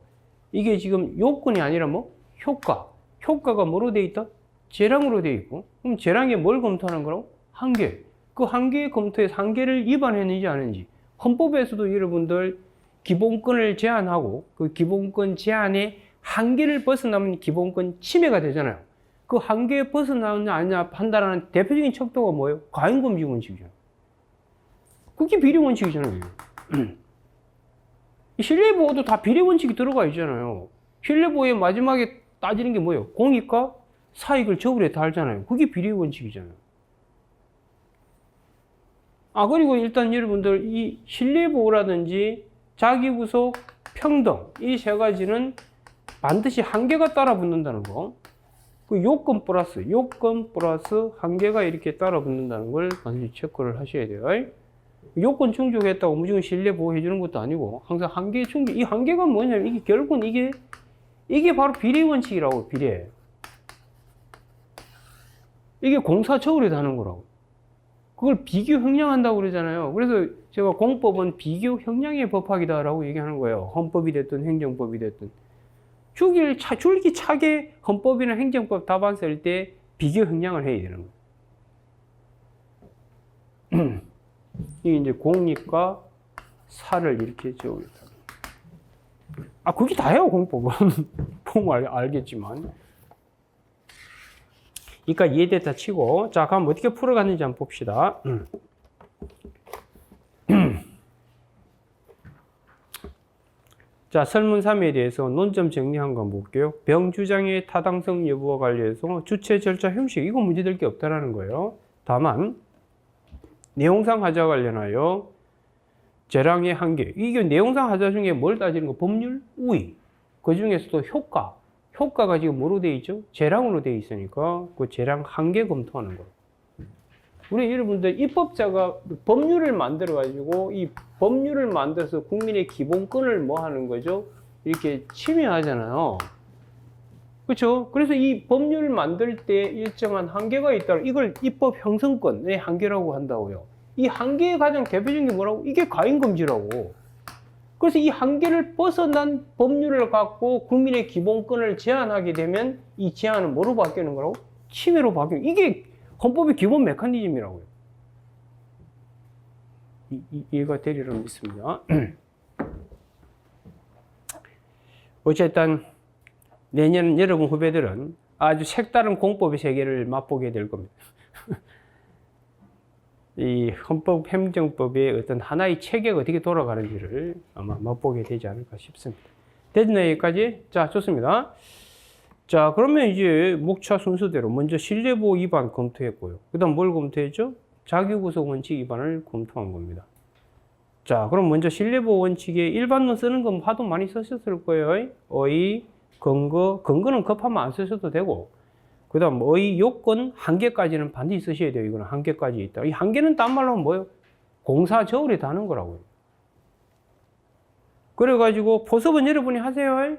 이게 지금 요건이 아니라 뭐? 효과가 뭐로 돼 있다? 재량으로 돼 있고, 그럼 재량에 뭘 검토하는 거라고? 한계. 그 한계 검토에서 한계를 위반했는지 아닌지. 헌법에서도 여러분들 기본권을 제한하고 그 기본권 제한의 한계를 벗어나면 기본권 침해가 되잖아요. 그 한계에 벗어나느냐 아니냐 판단하는 대표적인 척도가 뭐예요? 과잉금지 원칙이죠. 그게 비례 원칙이잖아요. 신뢰보호도 다 비례 원칙이 들어가 있잖아요. 신뢰보호의 마지막에 따지는 게 뭐예요? 공익과 사익을 저울에 달잖아요. 그게 비례 원칙이잖아요. 아, 그리고 일단 여러분들 이 신뢰보호라든지 자기구속, 평등 이 세 가지는 반드시 한계가 따라 붙는다는 거. 그 요건 플러스 한계가 이렇게 따라 붙는다는 걸 반드시 체크를 하셔야 돼요. 요건 충족했다고 무조건 신뢰보호 해주는 것도 아니고 항상 한계 충족. 이 한계가 뭐냐면 이게 결국은 이게 바로 비례 원칙이라고. 비례. 이게 공사 저울에 다는 거라고. 그걸 비교 형량한다고 그러잖아요. 그래서 제가 공법은 비교 형량의 법학이다라고 얘기하는 거예요. 헌법이 됐든 행정법이 됐든. 줄기차게 헌법이나 행정법 답안 쓸 때 비교 형량을 해야 되는 거예요. 이게 이제 공익과 사를 이렇게 적어요. 아, 그게 다예요, 공법은. 보면 알겠지만. 그러니까 이해됐다 치고, 자, 그럼 어떻게 풀어갔는지 한번 봅시다. 자, 설문 3에 대해서 논점 정리한 거 한번 볼게요. 병주장의 타당성 여부와 관련해서 주체 절차 형식, 이거 문제될 게 없다라는 거예요. 다만 내용상 하자 관련하여 재량의 한계, 이게 내용상 하자 중에 뭘 따지는 거? 법률 우위, 그 중에서도 효과가 지금 뭐로 되어 있죠? 재량으로 되어 있으니까 그 재량 한계 검토하는 거. 우리 여러분들 입법자가 법률을 만들어 가지고 이 법률을 만들어서 국민의 기본권을 뭐 하는 거죠? 이렇게 침해하잖아요. 그렇죠? 그래서 이 법률을 만들 때 일정한 한계가 있다. 이걸 입법 형성권의 한계라고 한다고요. 이 한계의 가장 대표적인 게 뭐라고? 이게 과잉금지라고. 그래서 이 한계를 벗어난 법률을 갖고 국민의 기본권을 제한하게 되면 이 제한은 뭐로 바뀌는 거라고? 침해로 바뀌는. 이게 헌법의 기본 메커니즘이라고요. 이해가 되리라 믿습니다. 어쨌든 내년 여러분 후배들은 아주 색다른 공법의 세계를 맛보게 될 겁니다. 이 헌법 행정법의 어떤 하나의 체계가 어떻게 돌아가는지를 아마 맛보게 되지 않을까 싶습니다. 됐나요, 여기까지? 자, 좋습니다. 자, 그러면 이제 목차 순서대로 먼저 신뢰보호 위반 검토했고요. 그 다음 뭘 검토했죠? 자기구속 원칙 위반을 검토한 겁니다. 자, 그럼 먼저 신뢰보호 원칙에 일반론 쓰는 건 하도 많이 쓰셨을 거예요. 어의, 근거는 급하면 안 쓰셔도 되고, 그 다음 어의, 요건, 한계까지는 반드시 쓰셔야 돼요. 이거는 한계까지 있다. 이 한계는 딴 말로 하면 뭐예요? 공사 저울에 다는 거라고요. 그래가지고 포섭은 여러분이 하세요.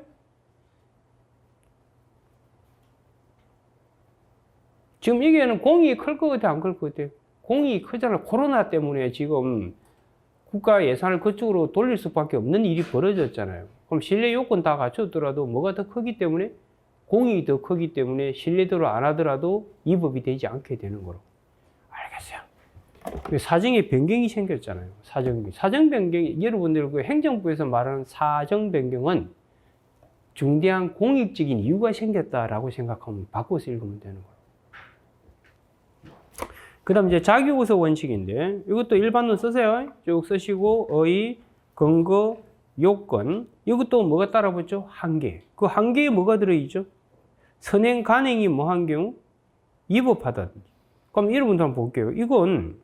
지금 이게는 공이 클 것 같아, 안 클 것 같아? 공이 크잖아. 코로나 때문에 지금 국가 예산을 그쪽으로 돌릴 수밖에 없는 일이 벌어졌잖아요. 그럼 신뢰 요건 다 갖췄더라도 뭐가 더 크기 때문에? 공이 더 크기 때문에 신뢰대로 안 하더라도 위법이 되지 않게 되는 거로. 알겠어요. 사정의 변경이 생겼잖아요. 사정 변경이, 여러분들 그 행정부에서 말하는 사정 변경은 중대한 공익적인 이유가 생겼다라고 생각하면 바꿔서 읽으면 되는 거예요. 그 다음 이제 자기구속 원칙인데, 이것도 일반론 쓰세요. 쭉 쓰시고, 어의, 근거, 요건. 이것도 뭐가 따라붙죠? 한계. 그 한계에 뭐가 들어있죠? 선행, 간행이 뭐 한 경우? 위법하다든지. 그럼 여러분도 한번 볼게요. 이건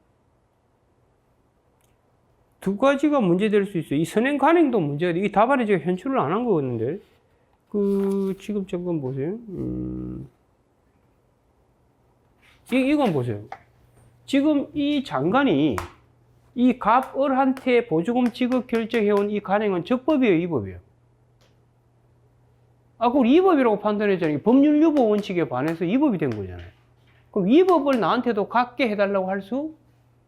두 가지가 문제될 수 있어요. 이 선행, 간행도 문제가 돼. 이 답안에 제가 현출을 안 한 거였는데, 지금 잠깐 보세요. 이건 보세요. 지금 이 장관이 이 갑을한테 보조금 지급 결정해온 이 간행은 적법이에요, 위법이에요? 그걸 위법이라고 판단했잖아요. 법률 유보 원칙에 반해서 위법이 된 거잖아요. 그럼 위법을 나한테도 갖게 해달라고 할 수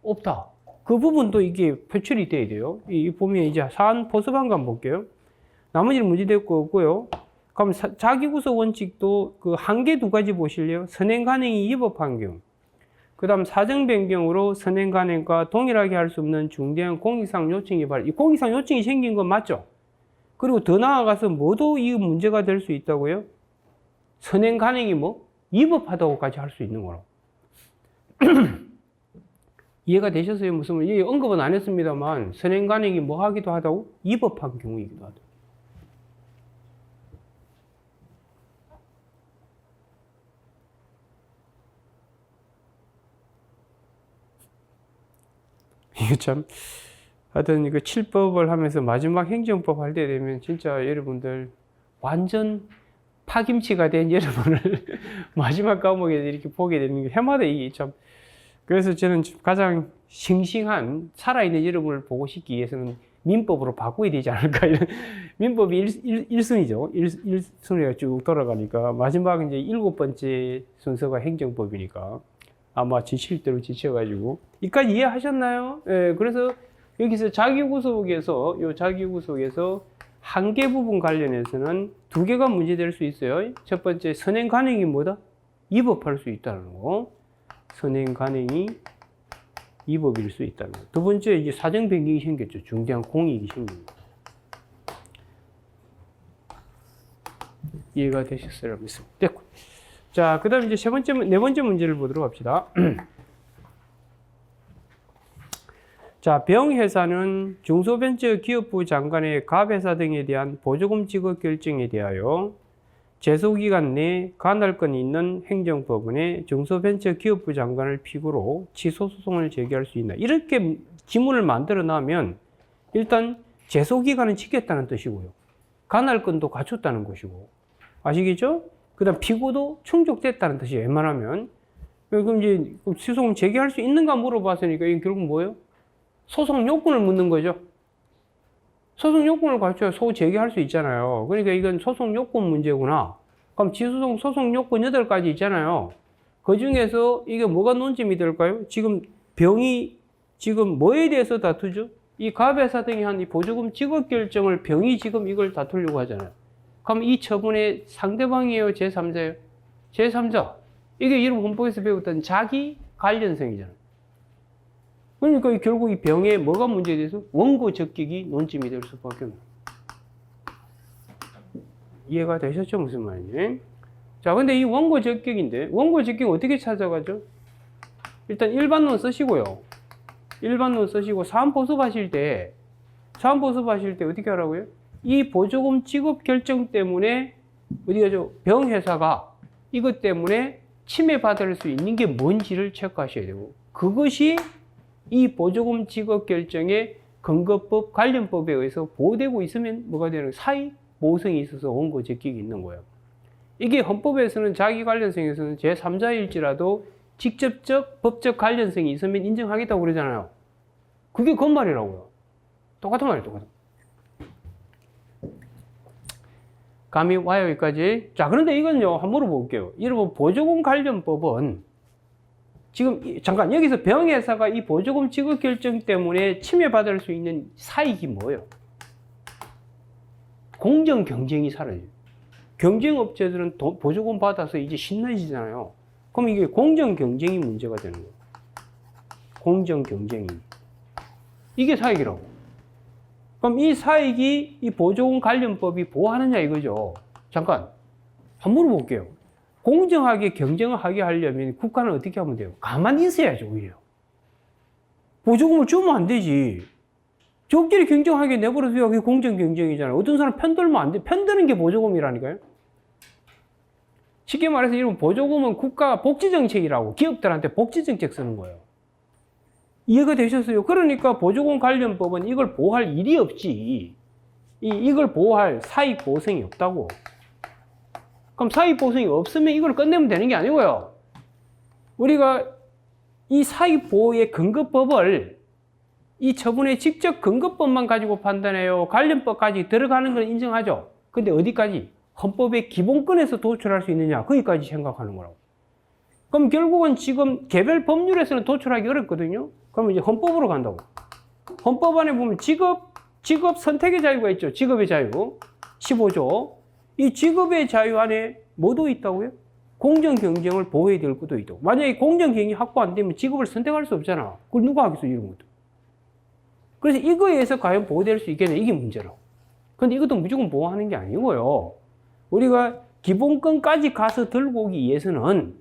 없다. 그 부분도 이게 표출이 돼야 돼요. 보면 이제 사안 포섭한 거 한번 볼게요. 나머지는 문제될 거 없고요. 그럼 자기구속 원칙도 그 한계 두 가지 보실래요? 선행 간행이 위법한 경우. 그 다음 사정 변경으로 선행 간행과 동일하게 할 수 없는 중대한 공익상 요청이 이 공익상 요청이 생긴 건 맞죠? 그리고 더 나아가서 뭐도 이 문제가 될 수 있다고요? 선행 간행이 뭐? 위법하다고까지 할 수 있는 거로. 이해가 되셨어요? 무슨 말? 언급은 안 했습니다만 선행 간행이 뭐 하기도 하다고? 위법한 경우이기도 하다. 이거 참, 하여튼 이거 7법을 하면서 마지막 행정법 할 때 되면 진짜 여러분들 완전 파김치가 된 여러분을 마지막 과목에 이렇게 보게 되는 게 해마다 이게 참, 그래서 저는 가장 싱싱한 살아있는 여러분을 보고 싶기 위해서는 민법으로 바꿔야 되지 않을까, 이런. 민법이 1순위죠. 1순위가 쭉 돌아가니까 마지막 이제 7번째 순서가 행정법이니까 아마 지칠 대로 지쳐가지고. 이까지 이해하셨나요? 예, 그래서 여기서 자기구속에서, 한계 부분 관련해서는 두 개가 문제될 수 있어요. 첫 번째, 선행 간행이 뭐다? 위법할 수 있다는 거. 선행 간행이 위법일 수 있다는 거. 두 번째, 이제 사정 변경이 생겼죠. 중대한 공익이 생긴 거. 이해가 되셨어요? 됐고. 자, 그 다음 이제 네 번째 문제를 보도록 합시다. 자, 병회사는 중소벤처기업부 장관의 갑회사 등에 대한 보조금 지급 결정에 대하여 제소기간 내 간할건이 있는 행정법원에 중소벤처기업부 장관을 필요로 취소소송을 제기할 수 있나. 이렇게 지문을 만들어 놔면 일단 제소기간은 지켰다는 뜻이고요. 간할건도 갖췄다는 것이고. 아시겠죠? 그 다음 피고도 충족됐다는 뜻이에요. 웬만하면. 그럼 이제 소송 제기할 수 있는가 물어봤으니까 이게 결국 뭐예요? 소송 요건을 묻는 거죠. 소송 요건을 갖춰야 소 제기할 수 있잖아요. 그러니까 이건 소송 요건 문제구나. 그럼 지소송 소송 요건 8가지 있잖아요. 그 중에서 이게 뭐가 논점이 될까요? 지금 병이 지금 뭐에 대해서 다투죠? 이 갑회사 등이 한 이 보조금 지급 결정을 병이 지금 이걸 다투려고 하잖아요. 그럼 이 처분의 상대방이에요? 제3자예요? 제3자. 이게 여러분 헌법에서 배웠던 자기 관련성이잖아요. 그러니까 결국 이 병에 뭐가 문제에 대해서 원고 적격이 논점이 될 수밖에 없는. 이해가 되셨죠? 무슨 말인지. 자, 근데 이 원고 적격인데, 원고 적격 어떻게 찾아가죠? 일단 일반론 쓰시고요. 일반론 쓰시고 사안포섭 하실 때 어떻게 하라고요? 이 보조금 지급 결정 때문에 어디가 병회사가 이것 때문에 침해받을 수 있는 게 뭔지를 체크하셔야 되고, 그것이 이 보조금 지급 결정의 근거법 관련법에 의해서 보호되고 있으면 뭐가 되는 거예요? 사익 보호성이 있어서 원고 적격이 있는 거예요. 이게 헌법에서는 자기 관련성에서는 제3자일지라도 직접적 법적 관련성이 있으면 인정하겠다고 그러잖아요. 그게 그 말이라고요. 똑같은 말이에요, 똑같은. 감이 와요, 여기까지? 자, 그런데 이건요, 한번 물어볼게요. 여러분, 보조금 관련법은 지금, 잠깐, 여기서 병회사가 이 보조금 지급 결정 때문에 침해받을 수 있는 사익이 뭐예요? 공정 경쟁이 사라져요. 경쟁업체들은 보조금 받아서 이제 신나지잖아요. 그럼 이게 공정 경쟁이 문제가 되는 거예요. 공정 경쟁이. 이게 사익이라고. 그럼 이 사익이 이 보조금 관련법이 보호하느냐 이거죠. 잠깐, 한번 물어볼게요. 공정하게 경쟁을 하게 하려면 국가는 어떻게 하면 돼요? 가만히 있어야죠, 오히려. 보조금을 주면 안 되지. 적절히 경쟁하게 내버려둬야 그게 공정 경쟁이잖아요. 어떤 사람 편들면 안 돼. 편드는 게 보조금이라니까요. 쉽게 말해서 이런 보조금은 국가 복지정책이라고, 기업들한테 복지정책 쓰는 거예요. 이해가 되셨어요? 그러니까 보조금 관련법은 이걸 보호할 일이 없지. 이걸 보호할 사익 보호성이 없다고. 그럼 사익 보호성이 없으면 이걸 끝내면 되는 게 아니고요. 우리가 이 사익 보호의 근거법을 이 처분의 직접 근거법만 가지고 판단해요. 관련법까지 들어가는 건 인정하죠. 근데 어디까지? 헌법의 기본권에서 도출할 수 있느냐, 거기까지 생각하는 거라고. 그럼 결국은 지금 개별 법률에서는 도출하기 어렵거든요. 그럼 이제 헌법으로 간다고. 헌법 안에 보면 직업 선택의 자유가 있죠. 직업의 자유. 15조. 이 직업의 자유 안에 뭐도 있다고요? 공정 경쟁을 보호해야 될 것도 있고. 만약에 공정 경쟁이 확보 안 되면 직업을 선택할 수 없잖아. 그걸 누가 하겠어, 이런 것도. 그래서 이거에 의해서 과연 보호될 수 있겠냐, 이게 문제라고. 근데 이것도 무조건 보호하는 게 아니고요. 우리가 기본권까지 가서 들고 오기 위해서는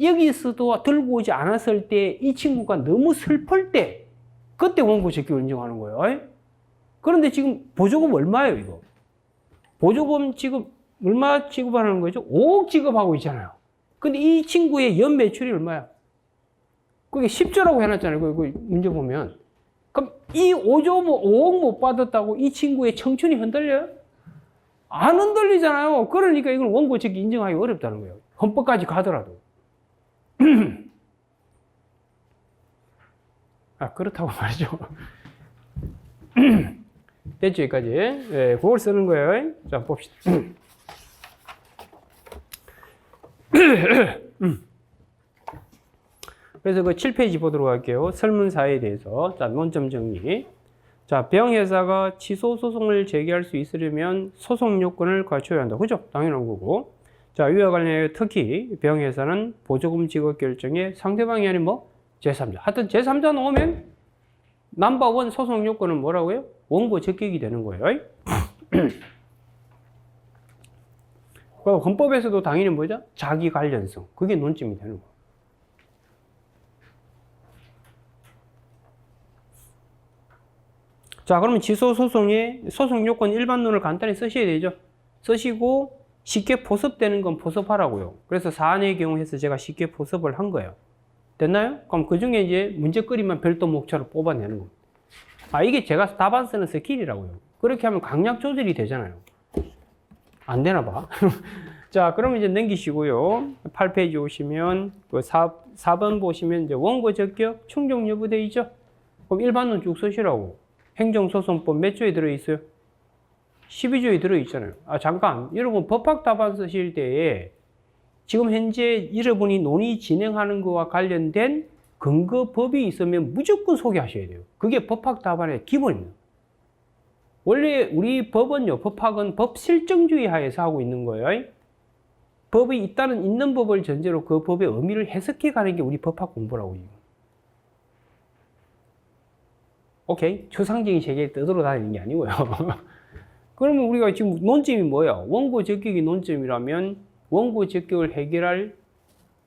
여기서도 들고 오지 않았을 때 이 친구가 너무 슬플 때 그때 원고 적격을 인정하는 거예요. 그런데 지금 보조금 얼마예요, 이거? 보조금 지급 얼마 지급하는 거죠? 5억 지급하고 있잖아요. 근데 이 친구의 연 매출이 얼마야? 그게 10조라고 해놨잖아요. 그 문제 보면. 그럼 이 5조 5억 못 받았다고 이 친구의 청춘이 흔들려요? 안 흔들리잖아요. 그러니까 이걸 원고 적격 인정하기 어렵다는 거예요. 헌법까지 가더라도. 그렇다고 말이죠. 됐죠, 여기까지. 네, 그걸 쓰는 거예요. 자, 봅시다. 그래서 그 7페이지 보도록 할게요. 설문사에 대해서. 자, 논점 정리. 자, 병회사가 취소 소송을 제기할 수 있으려면 소송 요건을 갖춰야 한다. 그죠? 당연한 거고. 자, 이와 관련해 특히 병회사는 보조금 지급 결정에 상대방이 아닌 뭐? 제3자. 하여튼 제3자 나오면 넘버원 소송 요건은 뭐라고요? 원고 적격이 되는 거예요. 헌법에서도 당연히 뭐죠? 자기 관련성. 그게 논점이 되는 거예요. 자, 그러면 지소 소송의 소송 요건 일반론을 간단히 쓰셔야 되죠. 쓰시고 쉽게 포섭되는 건 포섭하라고요. 그래서 사안의 경우 해서 제가 쉽게 포섭을 한 거예요. 됐나요? 그럼 그 중에 이제 문제거리만 별도 목차로 뽑아내는 겁니다. 이게 제가 답안 쓰는 스킬이라고요. 그렇게 하면 강약 조절이 되잖아요. 안 되나 봐. 자, 그러면 이제 넘기시고요. 8페이지 오시면, 그 4번 보시면 이제 원고 적격, 충족 여부 돼 있죠? 그럼 일반론 쭉 쓰시라고. 행정소송법 몇 조에 들어있어요? 12조에 들어있잖아요. 잠깐. 여러분, 법학 답안 쓰실 때에 지금 현재 여러분이 논의 진행하는 것과 관련된 근거법이 있으면 무조건 소개하셔야 돼요. 그게 법학 답안의 기본입니다. 원래 우리 법은요, 법학은 법 실정주의 하에서 하고 있는 거예요. 법이 있는 법을 전제로 그 법의 의미를 해석해 가는 게 우리 법학 공부라고. 오케이. 추상적인 세계에 떠돌아다니는 게 아니고요. 그러면 우리가 지금 논점이 뭐야? 원고 적격이 논점이라면 원고 적격을 해결할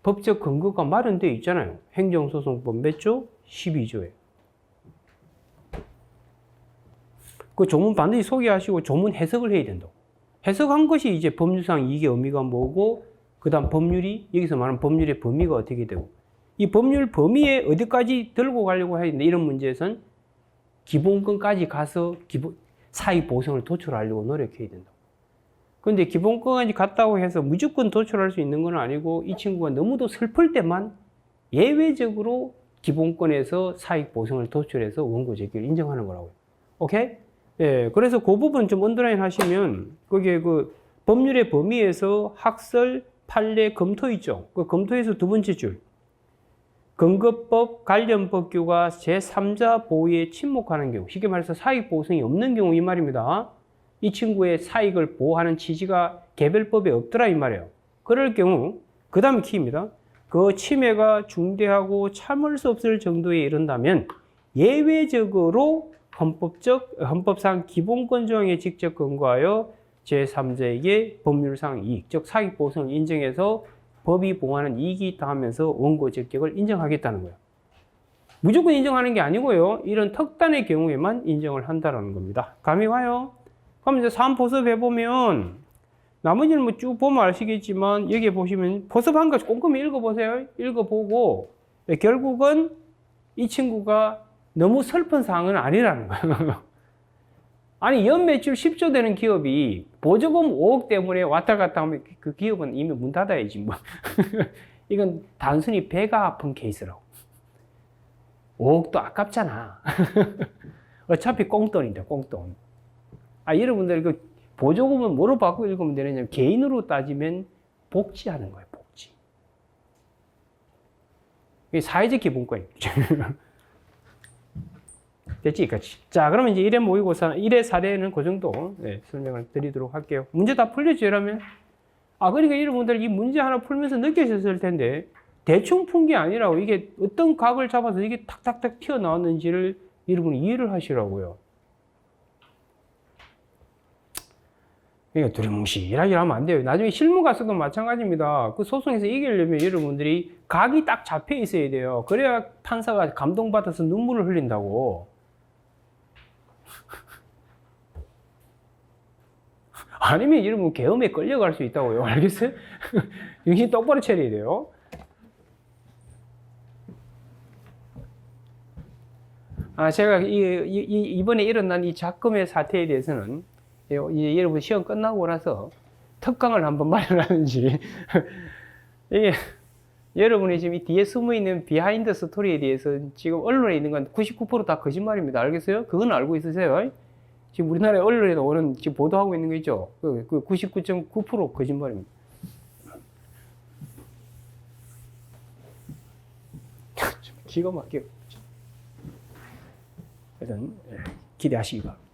법적 근거가 마련되어 있잖아요. 행정소송법 몇 조? 12조에. 그 조문 반드시 소개하시고 조문 해석을 해야 된다고. 해석한 것이 이제 법률상 이게 의미가 뭐고, 그 다음 법률이, 여기서 말하는 법률의 범위가 어떻게 되고, 이 법률 범위에 어디까지 들고 가려고 하는데, 이런 문제에서는 기본권까지 가서 사익 보상을 도출하려고 노력해야 된다. 그런데 기본권까지 갔다고 해서 무조건 도출할 수 있는 건 아니고, 이 친구가 너무도 슬플 때만 예외적으로 기본권에서 사익 보상을 도출해서 원고 제기를 인정하는 거라고요. 오케이? 예, 그래서 그 부분 좀 언더라인 하시면, 거기에 그 법률의 범위에서 학설, 판례, 검토 있죠? 그 검토에서 두 번째 줄. 근거법, 관련 법규가 제3자 보호에 침묵하는 경우, 쉽게 말해서 사익 보호성이 없는 경우 이 말입니다. 이 친구의 사익을 보호하는 취지가 개별법에 없더라 이 말이에요. 그럴 경우, 그 다음 키입니다. 그 침해가 중대하고 참을 수 없을 정도에 이른다면 예외적으로 헌법상 기본권 조항에 직접 근거하여 제3자에게 법률상 이익, 즉 사익 보호성을 인정해서 법이 보호하는 이익이 있다 하면서 원고 적격을 인정하겠다는 거예요. 무조건 인정하는 게 아니고요. 이런 특단의 경우에만 인정을 한다는 겁니다. 감이 와요? 그럼 이제 사안 포섭해보면, 나머지는 뭐 쭉 보면 아시겠지만, 여기 보시면 포섭한 거 꼼꼼히 읽어보세요. 읽어보고, 결국은 이 친구가 너무 슬픈 사항은 아니라는 거예요. 아니, 연매출 10조 되는 기업이 보조금 5억 때문에 왔다 갔다 하면 그 기업은 이미 문 닫아야지, 뭐. 이건 단순히 배가 아픈 케이스라고. 5억도 아깝잖아. 어차피 꽁돈인데, 꽁돈. 아, 여러분들 그 보조금은 뭐로 바꾸고 읽으면 되느냐? 개인으로 따지면 복지하는 거예요, 복지. 이게 사회적 기본권이에요. 됐지? 그렇지. 자, 그러면 이제 1회 모의고사, 1회 사례는 그 정도 설명을 드리도록 할게요. 문제 다 풀렸죠, 이러면? 아, 그러니까 여러분들 이 문제 하나 풀면서 느끼셨을 텐데, 대충 푼 게 아니라고, 이게 어떤 각을 잡아서 이게 탁탁탁 튀어나왔는지를 여러분이 이해를 하시라고요. 그러니까 두리뭉실하게 하면 안 돼요. 나중에 실무 갔어도 마찬가지입니다. 그 소송에서 이기려면 여러분들이 각이 딱 잡혀 있어야 돼요. 그래야 판사가 감동받아서 눈물을 흘린다고. 아니면 여러분 계엄에 끌려갈 수 있다고요. 알겠어요? 정신 똑바로 차려야 돼요. 아, 제가 이번에 일어난 이 작금의 사태에 대해서는 여러분 시험 끝나고 나서 특강을 한번 마련하는지 이게 여러분이 지금 이 뒤에 숨어 있는 비하인드 스토리에 대해서 지금 언론에 있는 건 99% 다 거짓말입니다. 알겠어요? 그건 알고 있으세요? 지금 우리나라의 언론에 오는 지금 보도하고 있는 거 있죠? 그 99.9% 거짓말입니다. 기가 막혀요. 일단 기대하시기 바랍니다.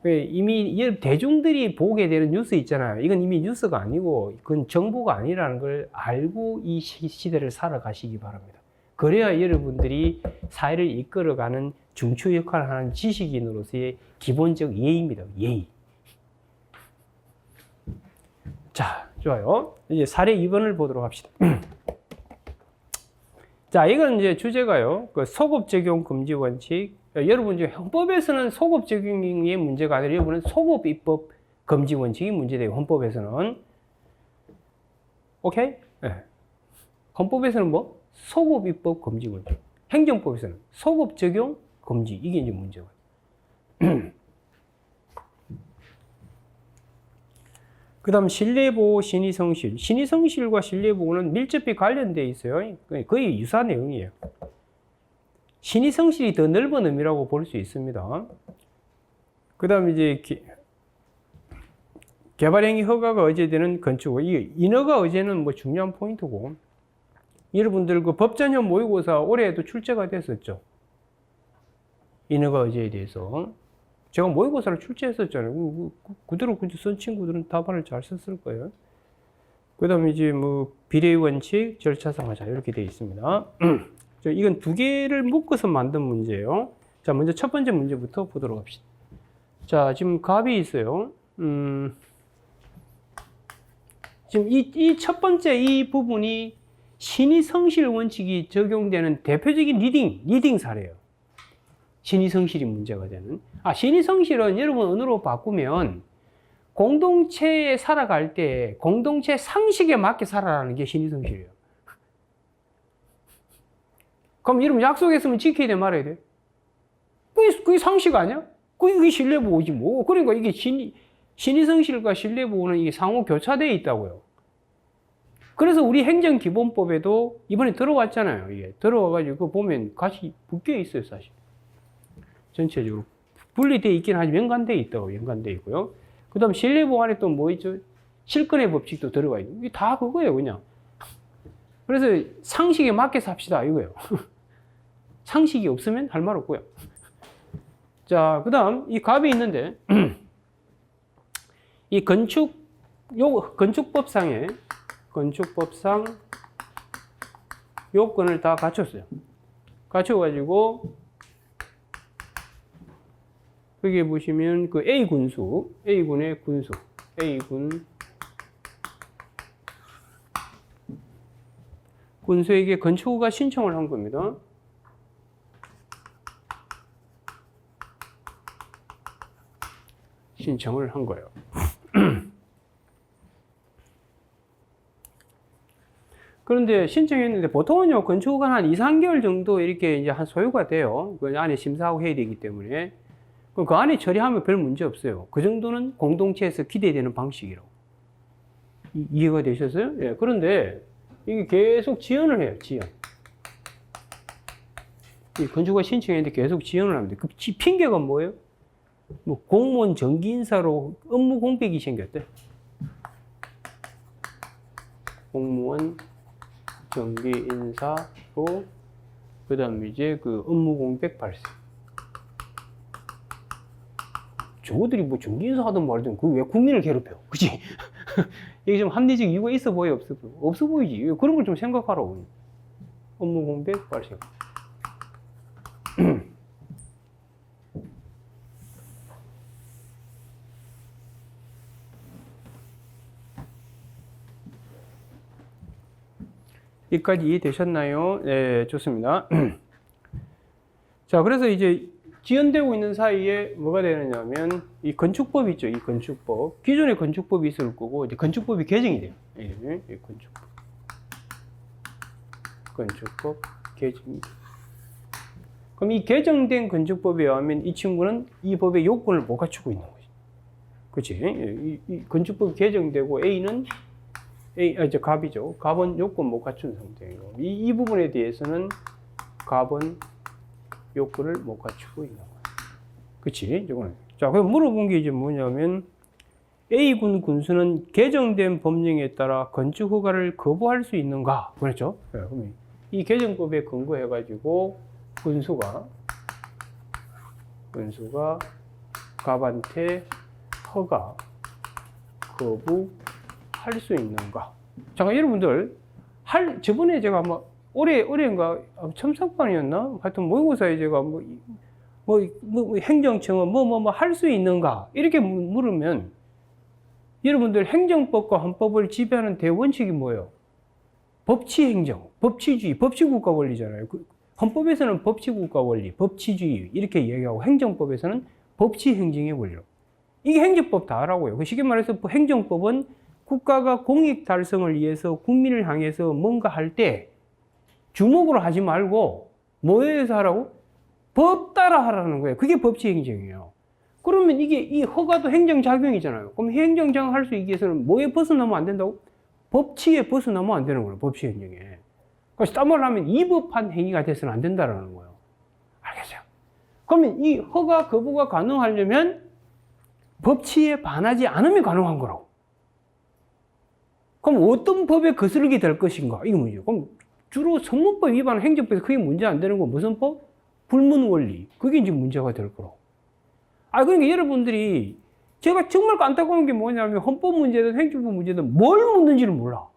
이미 대중들이 보게 되는 뉴스 있잖아요. 이건 이미 뉴스가 아니고 그건 정보가 아니라는 걸 알고 이 시대를 살아가시기 바랍니다. 그래야 여러분들이 사회를 이끌어가는 중추 역할을 하는 지식인으로서의 기본적 예의입니다. 예의. 자, 좋아요. 이제 사례 2번을 보도록 합시다. 자, 이건 이제 주제가요. 그 소급 적용 금지 원칙. 여러분 이제 헌법에서는 소급 적용의 문제가 아니라 여러분은 소급 입법 금지 원칙이 문제돼요. 헌법에서는. 오케이? 네. 헌법에서는 뭐? 소급 입법 금지 원칙. 행정법에서는 소급 적용 금지. 이게 이제 문제가. 그 다음 신뢰보호 신의성실. 신의성실과 신뢰보호는 밀접히 관련되어 있어요. 거의 유사한 내용이에요. 신의성실이 더 넓은 의미라고 볼 수 있습니다. 그 다음 이제 개발행위 허가가 의제되는 건축. 이 인허가 의제는 뭐 중요한 포인트고. 여러분들 그 법전형 모의고사 올해에도 출제가 됐었죠. 인허가 의제에 대해서. 제가 모의고사를 출제했었잖아요. 그대로 쓴 친구들은 답안을 잘 썼을 거예요. 그 다음에 이제 뭐 비례 원칙, 절차상하자 이렇게 되어 있습니다. 이건 두 개를 묶어서 만든 문제예요. 자, 먼저 첫 번째 문제부터 보도록 합시다. 자, 지금 갑이 있어요. 지금 이 첫 번째 이 부분이 신의성실 원칙이 적용되는 대표적인 리딩 사례예요. 신의성실이 문제가 되는. 신의성실은 여러분 언어로 바꾸면 공동체에 살아갈 때 공동체 상식에 맞게 살아라는 게 신의성실이에요. 그럼 여러분 약속했으면 지켜야 돼, 말아야 돼? 그게 상식 아니야? 그게 신뢰보호지 뭐. 그러니까 이게 신의성실과 신뢰보호는 이게 상호 교차되어 있다고요. 그래서 우리 행정기본법에도 이번에 들어왔잖아요. 이게 들어와가지고 보면 같이 묶여 있어요, 사실. 전체적으로 분리되어 있긴 하지만 연관되어 있다고, 연관되어 있고요. 그 다음 신뢰보호 안에 또 뭐 있죠? 실권의 법칙도 들어가 있고, 이게 다 그거예요, 그냥. 그래서 상식에 맞게 삽시다, 이거예요. 상식이 없으면 할 말 없고요. 자, 그 다음, 이 갑이 있는데, 이 건축법상 요건을 다 갖췄어요. 갖춰가지고, 여기 보시면 그 A군의 군수, 군수에게 건축허가 신청을 한 겁니다. 신청을 한 거예요. 그런데 신청했는데 보통은요, 건축허가는 한 2, 3개월 정도 이렇게 이제 한 소요가 돼요. 그 안에 심사하고 해야 되기 때문에. 그럼 그 안에 처리하면 별 문제 없어요. 그 정도는 공동체에서 기대되는 방식이라고. 이해가 되셨어요? 예. 그런데 이게 계속 지연을 해요, 지연. 이 건축허가 신청했는데 계속 지연을 합니다. 그 핑계가 뭐예요? 뭐 공무원 정기 인사로 업무 공백이 생겼대. 공무원 정기 인사로 그다음에 이제 그 업무 공백 발생. 저들이 뭐 정기 인사 하든 말든 그 왜 국민을 괴롭혀? 그치? 이게 좀 합리적 이유가 있어 보여, 없어 보여? 없어 보이지. 그런 걸 좀 생각하라고. 업무 공백 발생. 여기까지 이해되셨나요? 네, 좋습니다. 자, 그래서 이제 지연되고 있는 사이에 뭐가 되느냐면 이 건축법 있죠, 이 건축법. 기존의 건축법이 있을 거고 이제 건축법이 개정이 돼요. 이 건축법 개정이 돼요. 그럼 이 개정된 건축법에 의하면 이 친구는 이 법의 요건을 못 갖추고 있는 거지. 그렇지? 이 건축법이 개정되고 A는 이제 갑이죠. 갑은 요건 못 갖춘 상태예요. 이 부분에 대해서는 갑은 요건을 못 갖추고 있는 거예요. 그치? 이거는. 자, 그럼 물어본 게 이제 뭐냐면, A군 군수는 개정된 법령에 따라 건축허가를 거부할 수 있는가? 그렇죠? 네, 그럼 이 개정법에 근거해가지고, 군수가 갑한테 허가 거부할 수 있는가? 잠깐, 여러분들, 저번에 제가 올해인가, 첨삭반이었나? 하여튼 모의고사에 제가 행정청은 할 수 있는가? 이렇게 물으면, 여러분들 행정법과 헌법을 지배하는 대원칙이 뭐예요? 법치행정, 법치주의, 법치국가 원리잖아요. 헌법에서는 법치국가 원리, 법치주의 이렇게 이야기하고 행정법에서는 법치행정의 원리로. 이게 행정법 다라고요. 쉽게 말해서 행정법은 국가가 공익 달성을 위해서 국민을 향해서 뭔가 할 때 주먹으로 하지 말고 뭐에 의해서 하라고? 법 따라 하라는 거예요. 그게 법치행정이에요. 그러면 이 허가도 행정작용이잖아요. 그럼 행정작용 할 수 있기 위해서는 뭐에 벗어나면 안 된다고? 법치에 벗어나면 안 되는 거예요. 법치행정에. 그래서 딴 말로 하면 위법한 행위가 돼서는 안 된다는 거예요. 알겠어요? 그러면 이 허가 거부가 가능하려면 법치에 반하지 않으면 가능한 거라고. 그럼 어떤 법에 거스르게 될 것인가? 이게 문제죠. 그럼 주로 성문법 위반 행정법에서 크게 문제 안 되는 건 무슨 법? 불문원리. 그게 이제 문제가 될 거라고. 그러니까 여러분들이 제가 정말 안타까운 게 뭐냐면 헌법 문제든 행정법 문제든 뭘 묻는지를 몰라.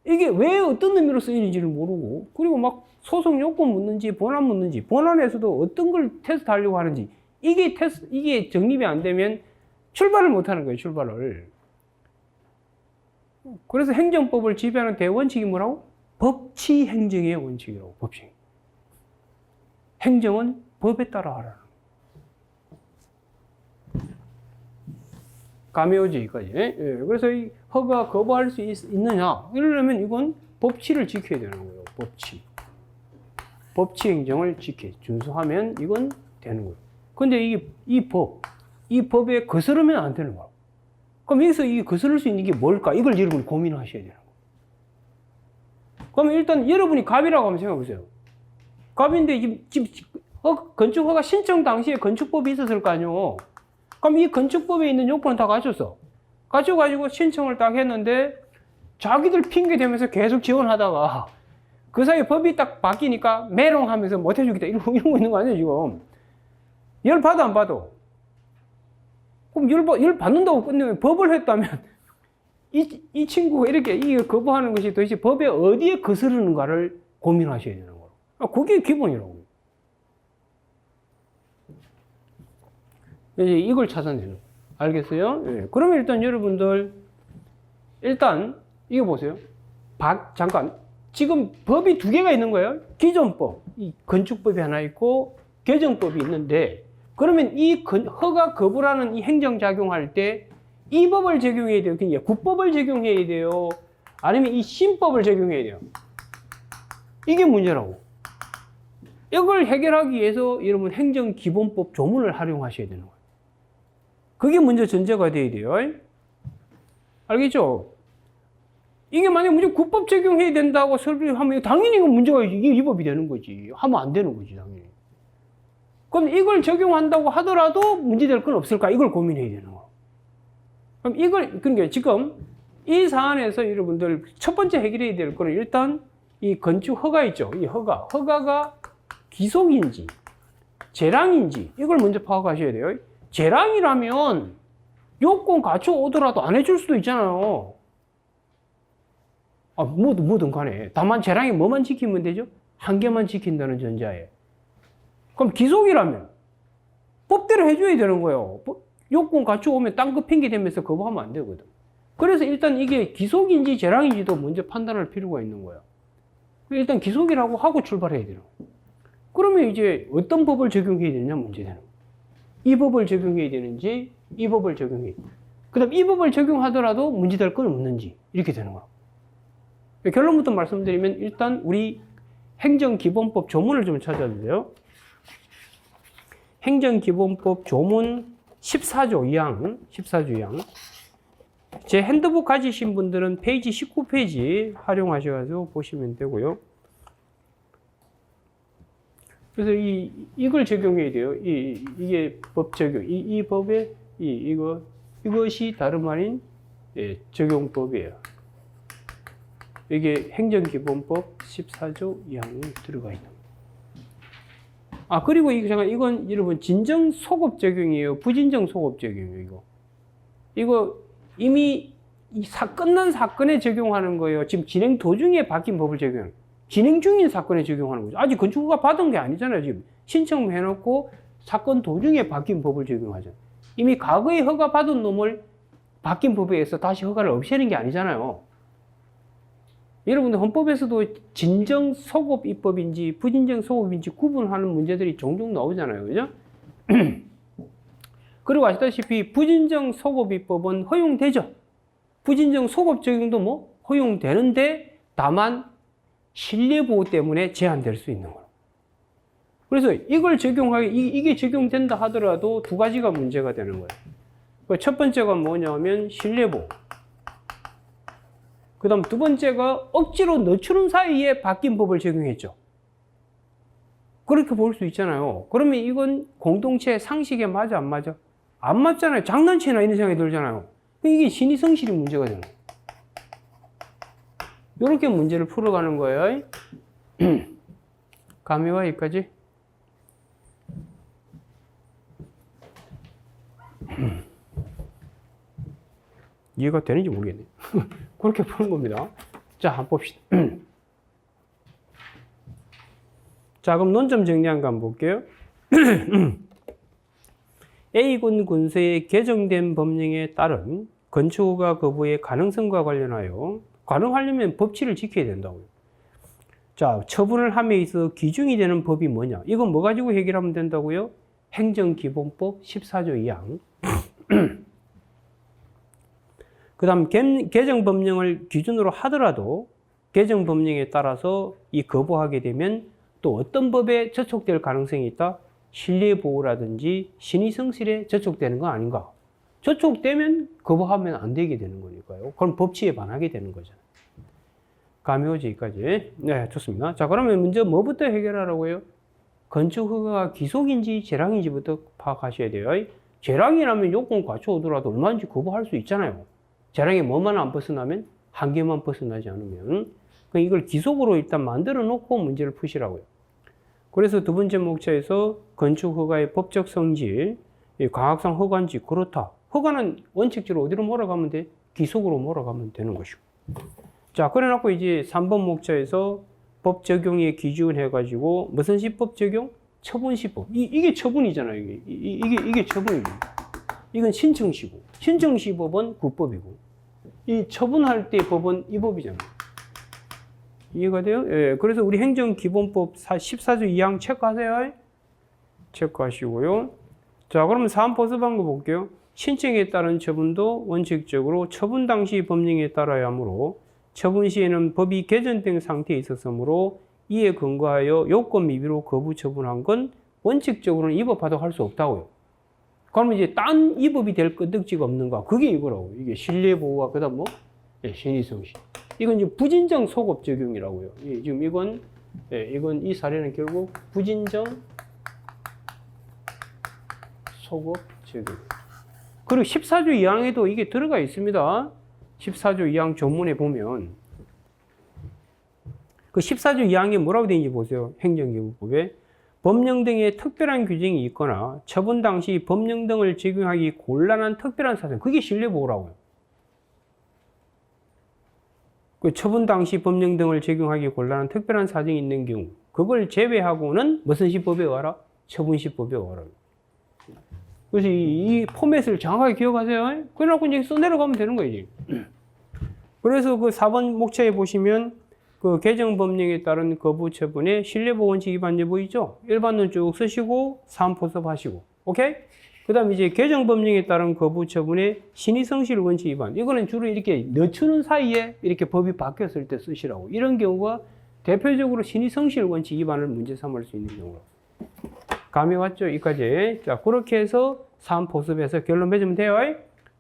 이게 왜 어떤 의미로 쓰이는지를 모르고, 그리고 막 소송 요건 묻는지 본안 묻는지, 본안에서도 어떤 걸 테스트하려고 하는지, 이게 정립이 안 되면 출발을 못 하는 거예요, 출발을. 그래서 행정법을 지배하는 대원칙이 뭐라고? 법치행정의 원칙이라고, 법치. 행정은 법에 따라 하라는. 가메오지까지. 예. 그래서 이 허가 거부할 수 있느냐? 이러려면 이건 법치를 지켜야 되는 거예요. 법치. 법치 행정을 준수하면 이건 되는 거예요. 근데 이 법에 거스르면 안 되는 거예요. 그럼 여기서 이 거스를 수 있는 게 뭘까? 이걸 여러분이 고민하셔야 되는 거예요. 그러면 일단 여러분이 갑이라고 한번 생각해 보세요. 갑인데 지금 건축허가 신청 당시에 건축법이 있었을 거 아니에요. 그럼 이 건축법에 있는 요건은 다 갖췄어. 갖춰가지고 신청을 딱 했는데 자기들 핑계 대면서 계속 지원하다가 그 사이에 법이 딱 바뀌니까 메롱하면서 못 해주겠다 이러고 있는 거 아니에요 지금. 열 받아 안 받아? 그럼 열 받는다고 끝내면 법을 했다면 이 친구가 이렇게 이걸 거부하는 것이 도대체 법에 어디에 거스르는가를 고민하셔야 되는 거예요. 그게 기본이라고. 이제 이걸 찾아내는 거예요. 알겠어요? 예. 그러면 일단 여러분들 일단 이거 보세요. 잠깐 지금 법이 두 개가 있는 거예요. 기존법, 이 건축법이 하나 있고 개정법이 있는데 그러면 이 허가 거부라는 이 행정작용할 때 이 법을 적용해야 돼요. 그냥 국법을 적용해야 돼요. 아니면 이 신법을 적용해야 돼요. 이게 문제라고. 이걸 해결하기 위해서 여러분 행정기본법 조문을 활용하셔야 되는 거예요. 그게 먼저 전제가 돼야 돼요. 알겠죠? 이게 만약 문제 국법 적용해야 된다고 설명하면 당연히 이건 문제가 이게 위법이 되는 거지. 하면 안 되는 거지, 당연히. 그럼 이걸 적용한다고 하더라도 문제될 건 없을까? 이걸 고민해야 되는 거. 그럼 그러니까 지금 이 사안에서 여러분들 첫 번째 해결해야 될 거는 일단 이 건축 허가 있죠. 이 허가가 기속인지, 재량인지, 이걸 먼저 파악하셔야 돼요. 재량이라면 요건 갖춰오더라도 안 해줄 수도 있잖아요. 뭐든 간에. 다만 재량이 뭐만 지키면 되죠? 한 개만 지킨다는 전제하에. 그럼 기속이라면 법대로 해줘야 되는 거예요. 요건 갖춰오면 딴 거 핑계 대면서 거부하면 안 되거든. 그래서 일단 이게 기속인지 재량인지도 먼저 판단할 필요가 있는 거예요. 일단 기속이라고 하고 출발해야 돼요. 그러면 이제 어떤 법을 적용해야 되느냐 문제되는 거예요. 이 법을 적용해야 되는지 이 법을 적용해야 되는지. 그 다음 이 법을 적용하더라도 문제될 건 없는지 이렇게 되는 거예요. 결론부터 말씀드리면 일단 우리 행정기본법 조문을 좀 찾아주세요. 행정기본법 조문 14조 2항 제 핸드북 가지신 분들은 페이지 19페이지 활용하셔가지고 보시면 되고요. 그래서 이걸 적용해야 돼요. 이게 법 적용. 이 법에 이것이 다름 아닌 적용법이에요. 이게 행정기본법 14조 2항에 들어가 있는 거예요. 그리고 이건 여러분 진정 소급 적용이에요. 부진정 소급 적용이에요. 이거 이미 끝난 사건에 적용하는 거예요. 지금 진행 도중에 바뀐 법을 적용하는 거예요. 진행 중인 사건에 적용하는 거죠. 아직 건축허가 받은 게 아니잖아요. 지금 신청해놓고 사건 도중에 바뀐 법을 적용하잖아요. 이미 과거에 허가 받은 놈을 바뀐 법에 의해서 다시 허가를 없애는 게 아니잖아요. 여러분들 헌법에서도 진정 소급 입법인지 부진정 소급인지 구분하는 문제들이 종종 나오잖아요. 그죠? 그리고 아시다시피 부진정 소급 입법은 허용되죠. 부진정 소급 적용도 허용되는데 다만 신뢰보호 때문에 제한될 수 있는 거예요. 그래서 이걸 이게 적용된다 하더라도 두 가지가 문제가 되는 거예요. 첫 번째가 뭐냐면 신뢰보호. 그 다음 두 번째가 억지로 늦추는 사이에 바뀐 법을 적용했죠. 그렇게 볼 수 있잖아요. 그러면 이건 공동체 상식에 맞아 안 맞아? 안 맞잖아요. 장난치나 이런 생각이 들잖아요. 이게 신의 성실이 문제가 되는 거예요. 이렇게 문제를 풀어가는 거예요. 감이와 여기까지. 이해가 되는지 모르겠네. 그렇게 푸는 겁니다. 자, 한번 봅시다. 자, 그럼 논점 정리한 거 한번 볼게요. A군 군서의 개정된 법령에 따른 건축허가 거부의 가능성과 관련하여 가능하려면 법치를 지켜야 된다고요. 자, 처분을 함에 있어 기준이 되는 법이 뭐냐? 이건 뭐 가지고 해결하면 된다고요? 행정기본법 14조 2항. 그 다음 개정법령을 기준으로 하더라도 개정법령에 따라서 이 거부하게 되면 또 어떤 법에 저촉될 가능성이 있다? 신뢰보호라든지 신의성실에 저촉되는 거 아닌가? 저촉되면 거부하면 안 되게 되는 거니까요. 그럼 법치에 반하게 되는 거잖아요. 감이 오지, 여기까지. 네, 좋습니다. 자, 그러면 먼저 뭐부터 해결하라고요? 건축허가가 기속인지 재량인지부터 파악하셔야 돼요. 재량이라면 요건 갖춰오더라도 얼마인지 거부할 수 있잖아요. 재량이 뭐만 안 벗어나면? 한 개만 벗어나지 않으면. 이걸 기속으로 일단 만들어 놓고 문제를 푸시라고요. 그래서 두 번째 목차에서 건축허가의 법적 성질, 과학상 허가인지 그렇다. 허가는 원칙적으로 어디로 몰아가면 돼? 기속으로 몰아가면 되는 것이고. 자, 그래놓고 이제 3번 목차에서 법 적용의 기준 해가지고 무슨 시법 적용? 처분시법. 이게 처분이잖아요. 이게 처분이고. 이건 신청시고. 신청시법은 구법이고. 이 처분할 때 법은 이 법이잖아요. 이해가 돼요? 예, 그래서 우리 행정기본법 14조 2항 체크하세요. 체크하시고요. 자, 그러면 사안 보습한 거 볼게요. 신청에 따른 처분도 원칙적으로 처분 당시 법령에 따라야 하므로 처분 시에는 법이 개정된 상태에 있었으므로 이에 근거하여 요건 미비로 거부 처분한 건 원칙적으로는 위법하다고 할 수 없다고요. 그러면 이제 딴 위법이 될 끄떡지가 없는가? 그게 이거라고. 이게 신뢰보호와 그다음 뭐? 예, 신의성실. 이건 이제 부진정 소급 적용이라고요. 예, 지금 이건 이 사례는 결국 부진정 소급 적용. 그리고 14조 2항에도 이게 들어가 있습니다. 14조 2항 전문에 보면 그 14조 2항에 뭐라고 되어 있는지 보세요. 행정기본법에 법령 등의 특별한 규정이 있거나 처분 당시 법령 등을 적용하기 곤란한 특별한 사정. 그게 신뢰보호라고요. 그 처분 당시 법령 등을 적용하기 곤란한 특별한 사정이 있는 경우 그걸 제외하고는 무슨 시법에 의하라? 처분시법에 의하라. 그래서 이 포맷을 정확하게 기억하세요. 그래놓고 이제 써내려가면 되는 거예요. 그래서 그 4번 목차에 보시면 그 개정법령에 따른 거부 처분의 신뢰보호 원칙 위반 여부 있죠? 일반론 쭉 쓰시고 사안 포섭하시고. 오케이? 그 다음 이제 개정법령에 따른 거부 처분의 신의성실 원칙 위반. 이거는 주로 이렇게 늦추는 사이에 이렇게 법이 바뀌었을 때 쓰시라고. 이런 경우가 대표적으로 신의성실 원칙 위반을 문제 삼을 수 있는 경우라고. 감이 왔죠? 여기까지. 자, 그렇게 해서 사안 포섭해서 결론 맺으면 돼요.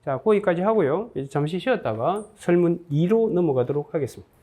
자, 거기까지 하고요. 이제 잠시 쉬었다가 설문 2로 넘어가도록 하겠습니다.